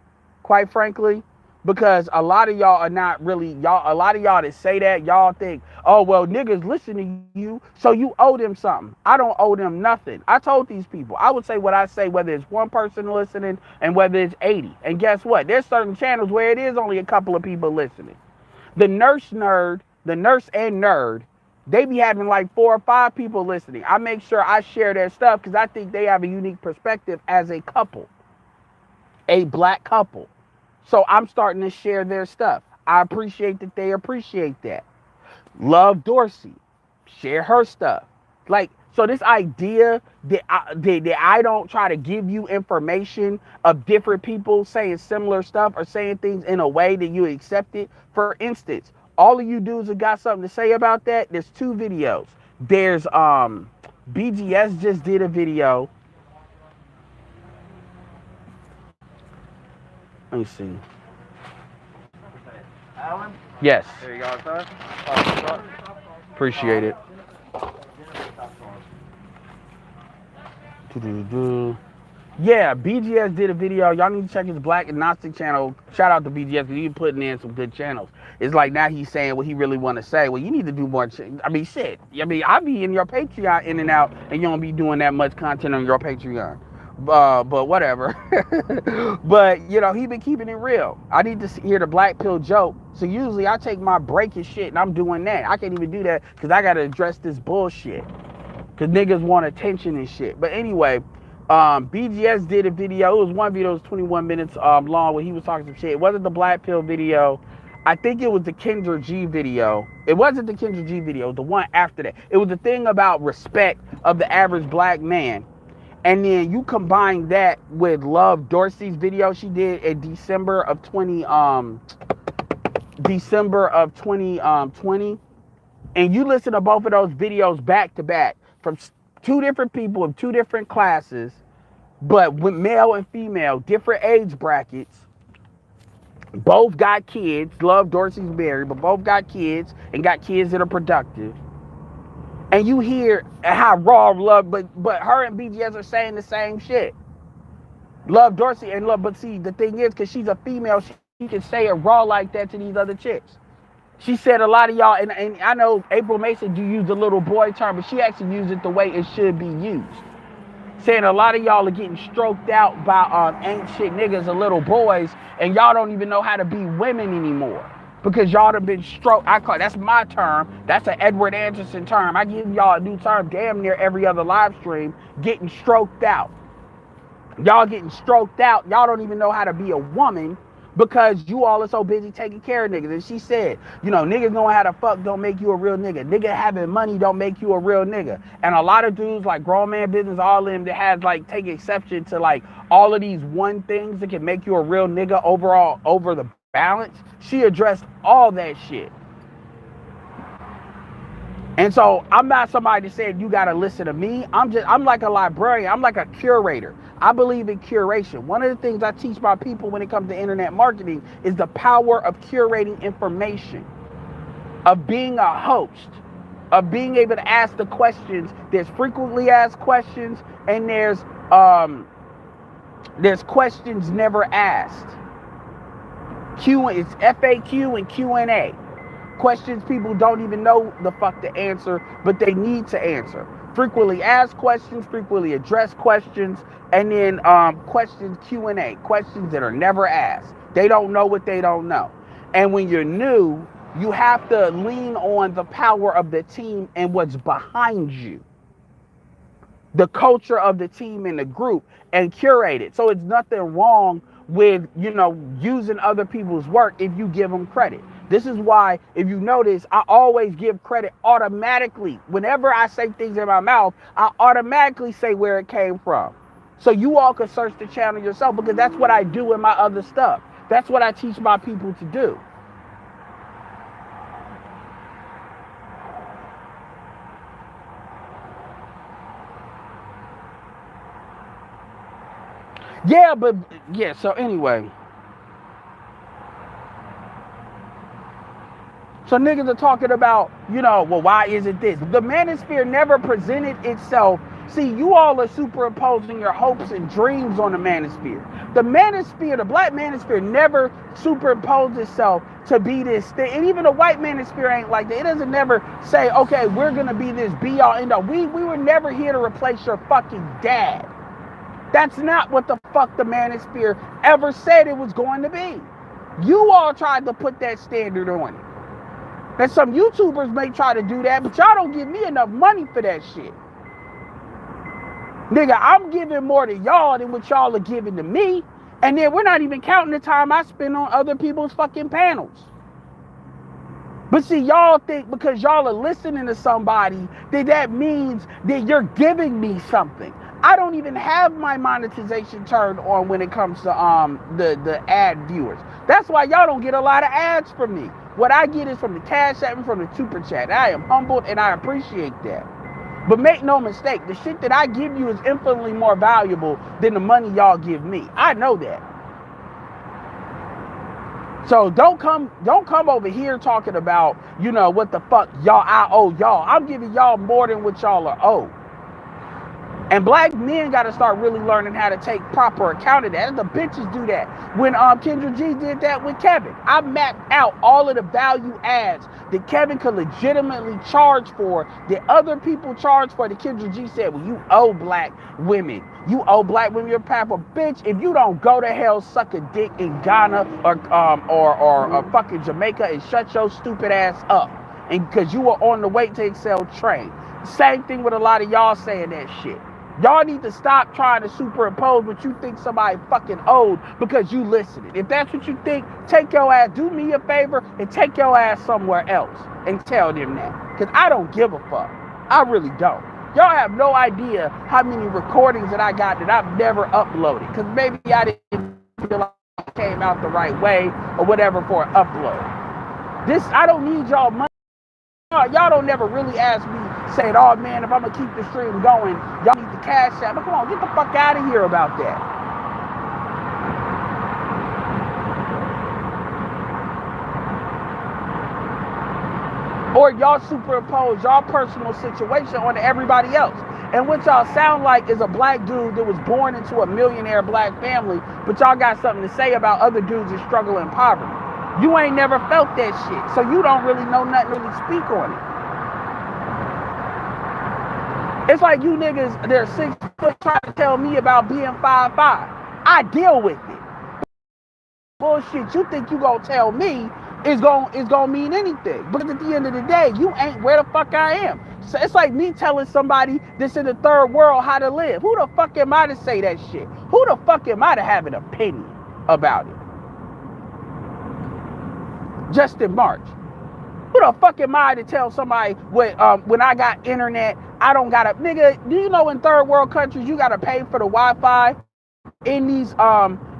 quite frankly, because a lot of y'all are not really, a lot of y'all that say that, y'all think, oh, well, niggas listen to you, so you owe them something. I don't owe them nothing. I told these people, I would say what I say, whether it's one person listening and whether it's 80. And guess what? There's certain channels where it is only a couple of people listening. The nurse and nerd, they be having like 4 or 5 people listening. I make sure I share their stuff because I think they have a unique perspective as a couple, a black couple. So I'm starting to share their stuff. I appreciate that they appreciate that. Love Dorsey, share her stuff. Like, so this idea that I don't try to give you information of different people saying similar stuff or saying things in a way that you accept it. For instance, all of you dudes that got something to say about that, there's 2 videos. There's BGS just did a video. Let me see. Alan? Yes. There you go, sir. Appreciate it. Yeah, BGS did a video. Y'all need to check his Black Agnostic channel. Shout out to BGS because he's putting in some good channels. It's like now he's saying what he really want to say. Well, you need to do more. I mean, shit. I mean, I be in your Patreon in and out, and you don't be doing that much content on your Patreon. But whatever. But, you know, he been keeping it real. I need to hear the black pill joke. So usually I take my break and shit, and I'm doing that. I can't even do that because I got to address this bullshit. Because niggas want attention and shit. But anyway, BGS did a video. It was one video. It was 21 minutes long where he was talking some shit. It wasn't the black pill video. I think it was the Kendra G video. It wasn't the Kendra G video. The one after that. It was the thing about respect of the average black man. And then you combine that with Love Dorsey's video she did in December of 2020. And you listen to both of those videos back to back from two different people of two different classes, but with male and female, different age brackets. Both got kids. Love Dorsey's married, but both got kids and got kids that are productive. And you hear how raw Love, but her and BGS are saying the same shit. Love Dorsey and Love, but see, the thing is, because she's a female, she can say it raw like that to these other chicks. She said a lot of y'all, and I know April Mason do use the little boy term, but she actually used it the way it should be used. Saying a lot of y'all are getting stroked out by ain't shit niggas or little boys, and y'all don't even know how to be women anymore. Because y'all have been stroked. That's my term. That's an Edward Anderson term. I give y'all a new term damn near every other live stream. Getting stroked out. Y'all getting stroked out. Y'all don't even know how to be a woman because you all are so busy taking care of niggas. And she said, you know, niggas knowing how to fuck don't make you a real nigga. Nigga having money don't make you a real nigga. And a lot of dudes like Grown Man Business, all of them that has like take exception to like all of these one things that can make you a real nigga overall over the balance. She addressed all that shit. And so I'm not somebody that said you gotta listen to me. I'm like a librarian. I'm like a curator. I believe in curation. One of the things I teach my people when it comes to internet marketing is the power of curating information, of being a host, of being able to ask the questions. There's frequently asked questions, and there's questions never asked. It's FAQ and Q&A. Questions people don't even know the fuck to answer, but they need to answer. Frequently asked questions, frequently addressed questions, and then questions Q&A, questions that are never asked. They don't know what they don't know. And when you're new, you have to lean on the power of the team and what's behind you. The culture of the team and the group, and curate it. So it's nothing wrong with, you know, using other people's work if you give them credit. This is why, if you notice, I always give credit automatically. Whenever I say things in my mouth, I automatically say where it came from. So you all can search the channel yourself, because that's what I do in my other stuff. That's what I teach my people to do. Yeah, but yeah, so anyway. So niggas are talking about, you know, well, why isn't this? The manosphere never presented itself. See, you all are superimposing your hopes and dreams on the manosphere. The manosphere, the black manosphere never superimposed itself to be this thing. And even the white manosphere ain't like that. It doesn't never say, okay, we're going to be this be all end all. We were never here to replace your fucking dad. That's not what the fuck the manosphere ever said it was going to be. You all tried to put that standard on it. And some YouTubers may try to do that, but y'all don't give me enough money for that shit. Nigga, I'm giving more to y'all than what y'all are giving to me. And then we're not even counting the time I spend on other people's fucking panels. But see, y'all think because y'all are listening to somebody that means that you're giving me something. I don't even have my monetization turned on when it comes to the ad viewers. That's why y'all don't get a lot of ads from me. What I get is from the Cash App and from the Super Chat. I am humbled and I appreciate that. But make no mistake, the shit that I give you is infinitely more valuable than the money y'all give me. I know that. So don't come over here talking about, you know, what the fuck I owe y'all. I'm giving y'all more than what y'all are owed. And black men got to start really learning how to take proper account of that. And the bitches do that. When Kendra G did that with Kevin, I mapped out all of the value adds that Kevin could legitimately charge for, that other people charge for, that Kendra G said, well, you owe black women. You owe black women your papa. Bitch, if you don't go to hell, suck a dick in Ghana or fucking Jamaica and shut your stupid ass up. And because you were on the Wait to Excel train. Same thing with a lot of y'all saying that shit. Y'all need to stop trying to superimpose what you think somebody fucking owed because you listening. If that's what you think, take your ass, do me a favor and take your ass somewhere else and tell them that. Because I don't give a fuck. I really don't. Y'all have no idea how many recordings that I got that I've never uploaded. Because maybe I didn't feel like it came out the right way or whatever for an upload. This, I don't need y'all money. Y'all don't never really ask me, saying, oh man, if I'm gonna keep the stream going, y'all need the cash out. But come on, get the fuck out of here about that. Or y'all superimpose y'all personal situation onto everybody else. And what y'all sound like is a black dude that was born into a millionaire black family, but y'all got something to say about other dudes that struggle in poverty. You ain't never felt that shit, so you don't really know nothing to really speak on it. It's like you niggas, they're 6 foot trying to tell me about being 5'5". I deal with it. Bullshit you think you gonna tell me is gonna mean anything. But at the end of the day, you ain't where the fuck I am. So it's like me telling somebody that's in the third world how to live. Who the fuck am I to say that shit? Who the fuck am I to have an opinion about it? Justin March. Who the fuck am I to tell somebody when I got internet, I don't gotta, nigga, do you know in third world countries you gotta pay for the Wi-Fi? In these,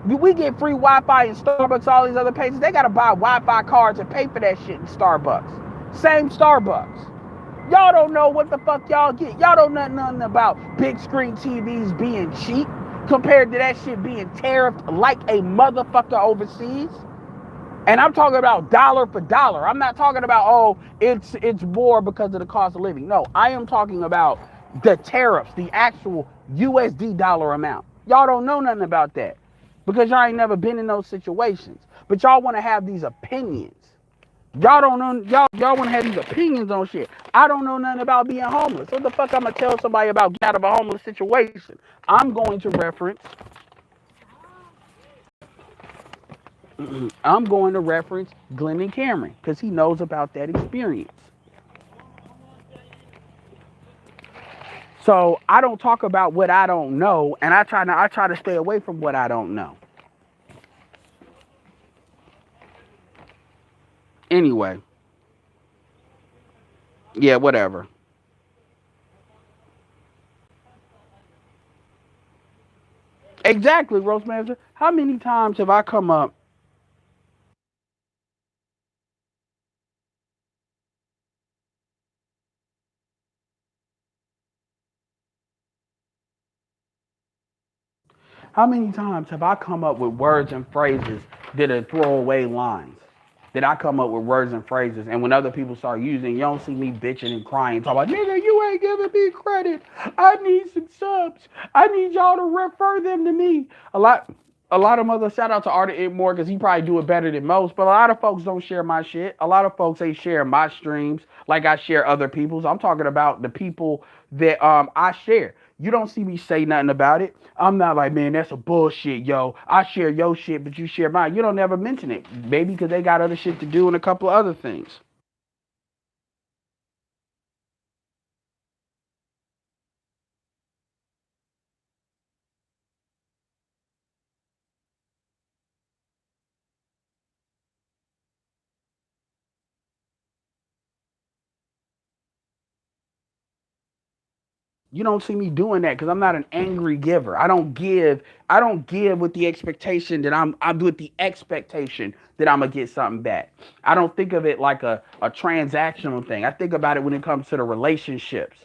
we get free Wi-Fi in Starbucks, all these other places, they gotta buy Wi-Fi cards and pay for that shit in Starbucks. Same Starbucks. Y'all don't know what the fuck y'all get. Y'all don't know nothing about big screen TVs being cheap compared to that shit being tariffed like a motherfucker overseas. And I'm talking about dollar for dollar. I'm not talking about, oh, it's more because of the cost of living. No, I am talking about the tariffs, the actual USD dollar amount. Y'all don't know nothing about that because y'all ain't never been in those situations. But y'all want to have these opinions. Y'all don't know, y'all want to have these opinions on shit. I don't know nothing about being homeless. What the fuck I'm going to tell somebody about getting out of a homeless situation? I'm going to reference Glenn and Cameron because he knows about that experience. So I don't talk about what I don't know, and I try to stay away from what I don't know. Anyway, yeah, whatever. Exactly, Roastmaster. How many times have I come up? How many times have I come up with words and phrases that are throwaway lines? That I come up with words and phrases, and when other people start using, you don't see me bitching and crying, talking about, nigga, you ain't giving me credit. I need some subs. I need y'all to refer them to me. A lot of mother, shout out to Artie Edmore because he probably do it better than most, but a lot of folks don't share my shit. A lot of folks ain't share my streams like I share other people's. I'm talking about the people that I share. You don't see me say nothing about it. I'm not like, man, that's a bullshit, yo. I share your shit, but you share mine. You don't ever mention it. Maybe because they got other shit to do and a couple of other things. You don't see me doing that because I'm not an angry giver. I don't give with the expectation that I'm with the expectation that I'm gonna get something back. I don't think of it like a transactional thing. I think about it when it comes to the relationships.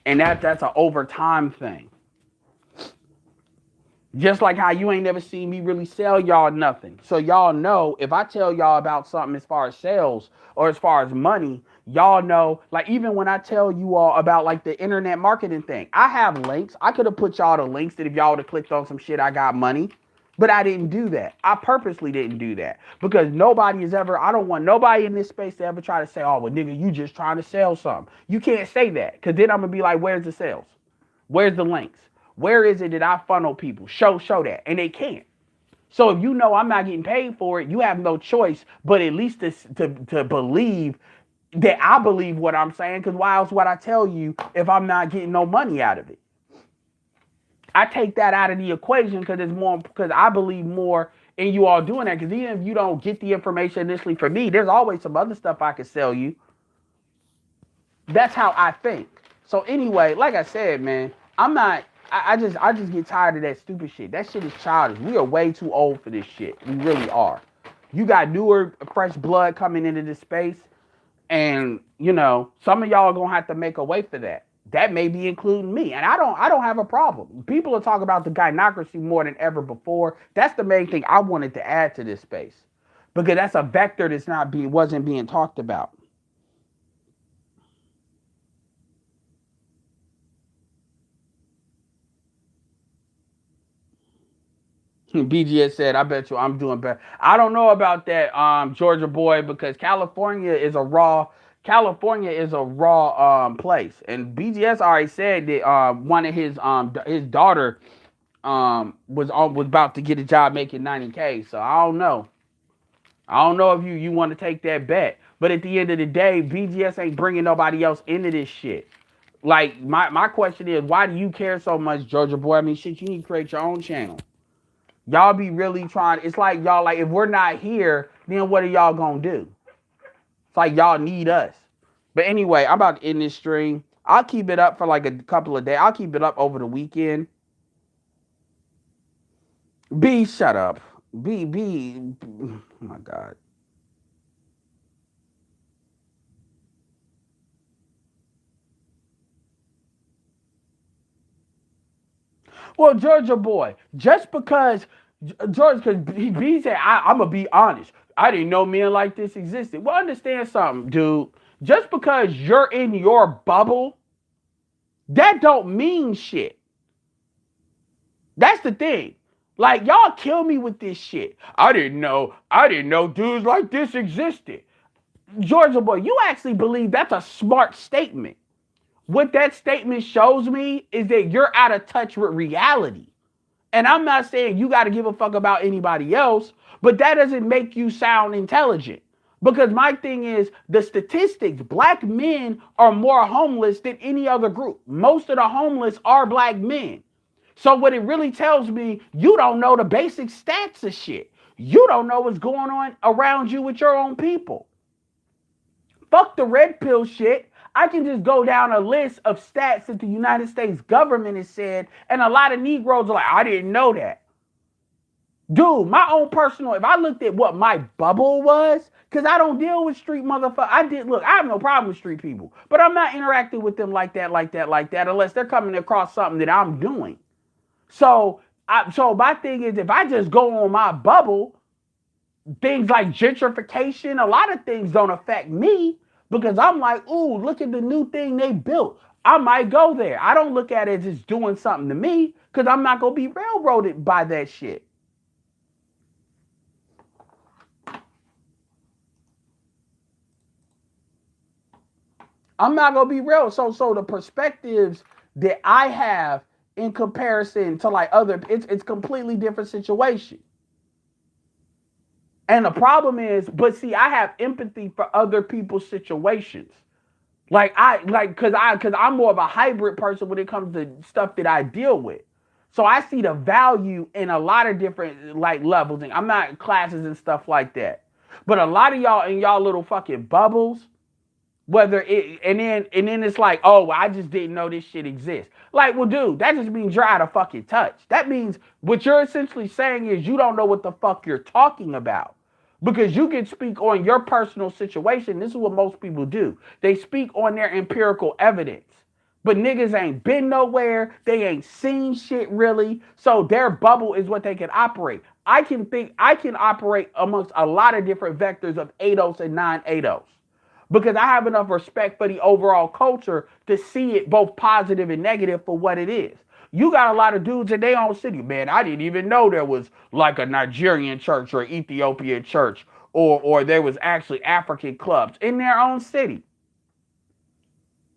And that's an over time thing. Just like how you ain't never seen me really sell y'all nothing. So y'all know if I tell y'all about something as far as sales or as far as money, y'all know, like even when I tell you all about like the internet marketing thing, I have links. I could have put y'all the links that if y'all would have clicked on some shit, I got money. But I didn't do that. I purposely didn't do that because nobody is ever, I don't want nobody in this space to ever try to say, oh, well, nigga, you just trying to sell something. You can't say that because then I'm going to be like, where's the sales? Where's the links? Where is it that I funnel people? Show that. And they can't. So if you know I'm not getting paid for it, you have no choice but at least to believe that I believe what I'm saying. Because why else would I tell you if I'm not getting no money out of it? I take that out of the equation because it's more because I believe more in you all doing that. Because even if you don't get the information initially from me, there's always some other stuff I could sell you. That's how I think. So anyway, like I said, man, I'm not. I just get tired of that stupid shit. That shit is childish. We are way too old for this shit. We really are. You got newer, fresh blood coming into this space, and you know some of y'all are gonna have to make a way for that. That may be including me, and I don't have a problem. People are talking about the gynocracy more than ever before. That's the main thing I wanted to add to this space because that's a vector that's wasn't being talked about. BGS said, I bet you I'm doing better. I don't know about that, Georgia boy, because California is a raw place. And BGS already said that one of his daughter was about to get a job making 90K. So I don't know. I don't know if you want to take that bet. But at the end of the day, BGS ain't bringing nobody else into this shit. Like, my question is, why do you care so much, Georgia boy? I mean, shit, you need to create your own channel. Y'all be really trying. It's like y'all like if we're not here, then what are y'all gonna do? It's like y'all need us. But anyway, I'm about to end this stream. I'll keep it up for like a couple of days. I'll keep it up over the weekend. B, shut up. B. Oh my God. Well, Georgia boy, just because George, because B said, I'm gonna be honest. I didn't know men like this existed. Well, understand something, dude. Just because you're in your bubble, that don't mean shit. That's the thing. Like y'all kill me with this shit. I didn't know dudes like this existed. Georgia boy, you actually believe that's a smart statement. What that statement shows me is that you're out of touch with reality. And I'm not saying you got to give a fuck about anybody else, but that doesn't make you sound intelligent. Because my thing is the statistics, black men are more homeless than any other group. Most of the homeless are black men. So what it really tells me, you don't know the basic stats of shit. You don't know what's going on around you with your own people. Fuck the red pill shit. I can just go down a list of stats that the United States government has said, and a lot of Negroes are like, I didn't know that. Dude, my own personal, if I looked at what my bubble was, because I don't deal with street motherfuckers. I have no problem with street people, but I'm not interacting with them like that, unless they're coming across something that I'm doing. So my thing is, if I just go on my bubble, things like gentrification, a lot of things don't affect me because I'm like, ooh, look at the new thing they built. I might go there. I don't look at it as it's doing something to me because I'm not going to be railroaded by that shit. I'm not going to be real. So the perspectives that I have in comparison to like other, it's completely different situation. And the problem is, but see, I have empathy for other people's situations. Cause I'm more of a hybrid person when it comes to stuff that I deal with. So I see the value in a lot of different like levels. And I'm not classes and stuff like that. But a lot of y'all in y'all little fucking bubbles, and then it's like, oh, I just didn't know this shit exists. Like, well, dude, that just means you're out of fucking touch. That means what you're essentially saying is you don't know what the fuck you're talking about. Because you can speak on your personal situation. This is what most people do. They speak on their empirical evidence. But niggas ain't been nowhere. They ain't seen shit really. So their bubble is what they can operate. I can operate amongst a lot of different vectors of ADOS and non-ADOS. Because I have enough respect for the overall culture to see it both positive and negative for what it is. You got a lot of dudes in their own city, man. I didn't even know there was like a Nigerian church or Ethiopian church, or there was actually African clubs in their own city.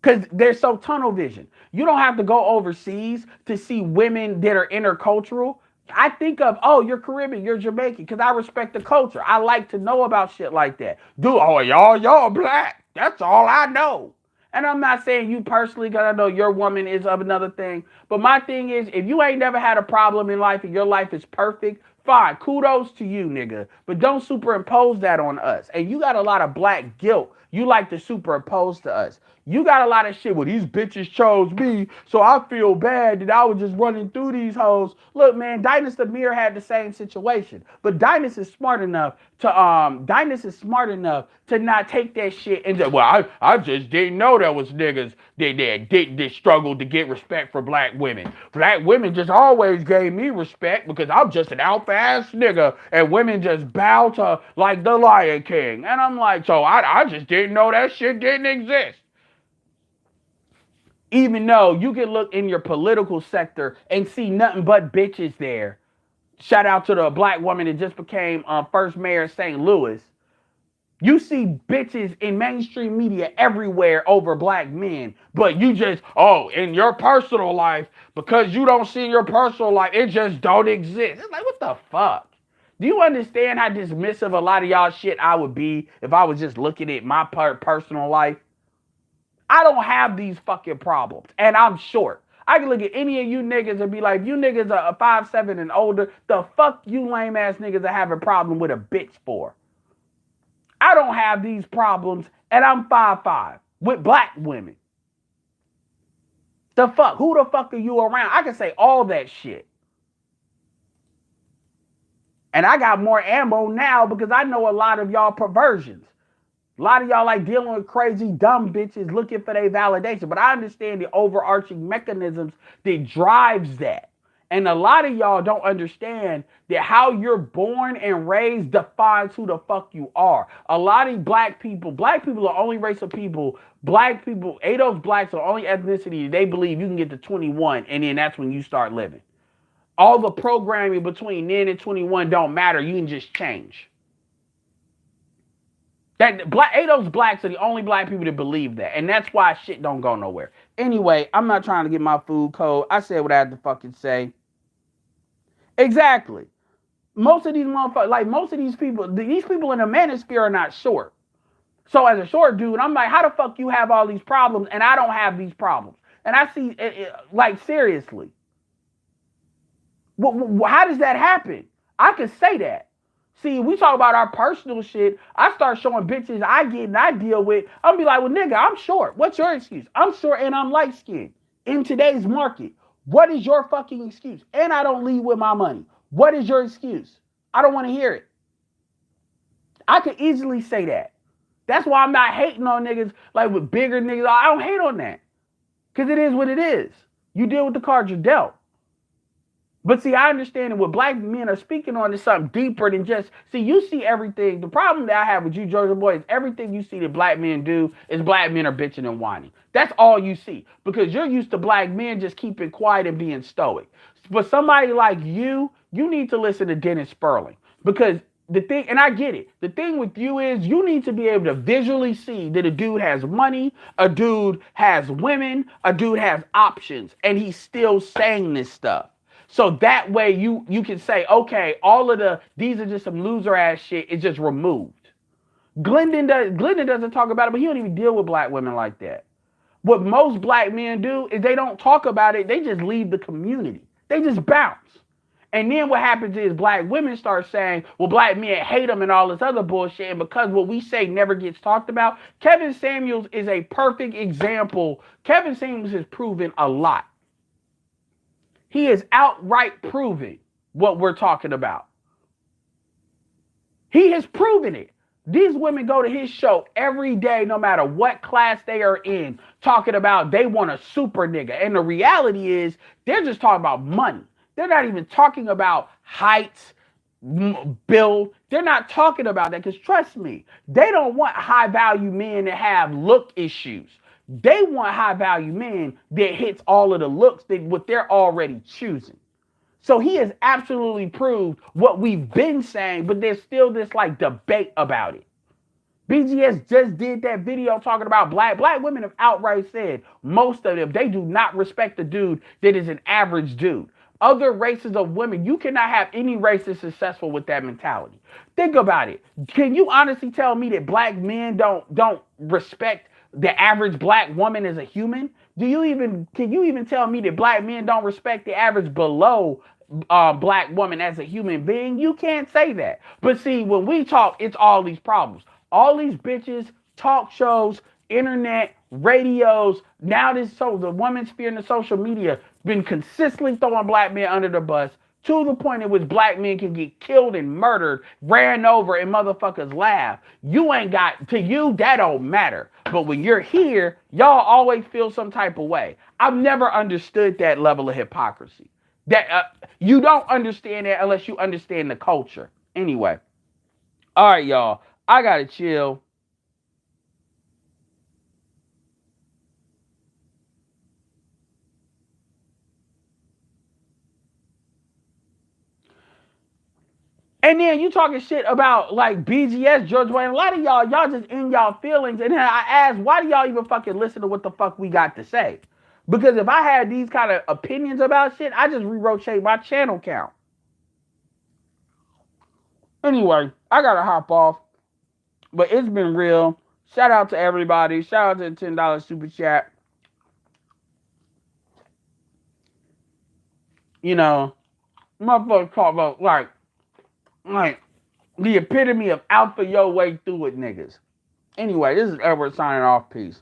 Because they're so tunnel vision. You don't have to go overseas to see women that are intercultural. I think of, oh, you're Caribbean, you're Jamaican, because I respect the culture. I like to know about shit like that. Dude, oh, y'all black. That's all I know. And I'm not saying you personally, because I know your woman is of another thing. But my thing is, if you ain't never had a problem in life and your life is perfect, fine, kudos to you, nigga. But don't superimpose that on us. And you got a lot of black guilt you like to superimpose to us. You got a lot of shit where these bitches chose me, so I feel bad that I was just running through these hoes. Look, man, Dynas the Mirror had the same situation. But Dynas is smart enough to not take that shit and say, well, I just didn't know there was niggas that struggled to get respect for black women. Black women just always gave me respect because I'm just an alpha ass nigga, and women just bow to like the Lion King. And I'm like, so I just didn't know that shit didn't exist. Even though you can look in your political sector and see nothing but bitches there. Shout out to the black woman that just became first mayor of St. Louis. You see bitches in mainstream media everywhere over black men, but you just, oh, in your personal life, because you don't see your personal life, it just don't exist. It's like, what the fuck? Do you understand how dismissive a lot of y'all shit I would be if I was just looking at my personal life? I don't have these fucking problems, and I'm short. I can look at any of you niggas and be like, you niggas are 5'7" and older, the fuck you lame ass niggas are having a problem with a bitch for? I don't have these problems, and I'm 5'5" with black women. The fuck? Who the fuck are you around? I can say all that shit. And I got more ammo now because I know a lot of y'all perversions. A lot of y'all like dealing with crazy, dumb bitches looking for their validation. But I understand the overarching mechanisms that drives that. And a lot of y'all don't understand that how you're born and raised defines who the fuck you are. A lot of black people are the only race of people. Black people, ADOS blacks are the only ethnicity they believe you can get to 21, and then that's when you start living. All the programming between then and 21 don't matter. You can just change. That ADOS blacks are the only black people that believe that. And that's why shit don't go nowhere. Anyway, I'm not trying to get my food cold. I said what I had to fucking say. Exactly. Most of these motherfuckers, like most of these people in the manosphere are not short. So as a short dude, I'm like, how the fuck you have all these problems and I don't have these problems? And I see, like, seriously. How does that happen? I can say that. See, we talk about our personal shit. I start showing bitches I get and I deal with. I'll be like, well, nigga, I'm short. What's your excuse? I'm short and I'm light skinned. In today's market, what is your fucking excuse? And I don't leave with my money. What is your excuse? I don't want to hear it. I could easily say that. That's why I'm not hating on niggas like with bigger niggas. I don't hate on that. Because it is what it is. You deal with the cards you're dealt. But see, I understand that what black men are speaking on is something deeper than just, see, you see everything. The problem that I have with you, Georgia boy, is everything you see that black men do is black men are bitching and whining. That's all you see. Because you're used to black men just keeping quiet and being stoic. But somebody like you need to listen to Dennis Sperling. Because the thing, and I get it, the thing with you is you need to be able to visually see that a dude has money, a dude has women, a dude has options, and he's still saying this stuff. So that way you can say, okay, these are just some loser ass shit. It's just removed. Glendon doesn't talk about it, but he don't even deal with black women like that. What most black men do is they don't talk about it. They just leave the community. They just bounce. And then what happens is black women start saying, well, black men hate them and all this other bullshit. And because what we say never gets talked about, Kevin Samuels is a perfect example. Kevin Samuels has proven a lot. He is outright proving what we're talking about. He has proven it. These women go to his show every day, no matter what class they are in, talking about they want a super nigga. And the reality is, they're just talking about money. They're not even talking about height, build. They're not talking about that because trust me, they don't want high value men that have look issues. They want high value men that hits all of the looks that what they're already choosing. So he has absolutely proved what we've been saying, but there's still this like debate about it. BGS just did that video talking about black women have outright said most of them, they do not respect the dude that is an average dude. Other races of women, you cannot have any race that's successful with that mentality. Think about it. Can you honestly tell me that black men don't respect the average black woman as a human? Can you even tell me that black men don't respect the average below black woman as a human being? You can't say that. But see, when we talk, it's all these problems. All these bitches, talk shows, internet, radios, now the women's sphere and the social media been consistently throwing black men under the bus to the point at which black men can get killed and murdered, ran over, and motherfuckers laugh. To you, that don't matter. But when you're here, y'all always feel some type of way. I've never understood that level of hypocrisy. That you don't understand that unless you understand the culture. Anyway, all right, y'all. I gotta chill. And then you talking shit about like BGS, George Wayne. A lot of y'all just in y'all feelings. And then I asked, why do y'all even fucking listen to what the fuck we got to say? Because if I had these kind of opinions about shit, I just re-rotate my channel count. Anyway, I gotta hop off. But it's been real. Shout out to everybody. Shout out to the $10 super chat. You know, motherfuckers talk about like the epitome of alpha your way through it niggas. Anyway, this is Edward signing off. Peace.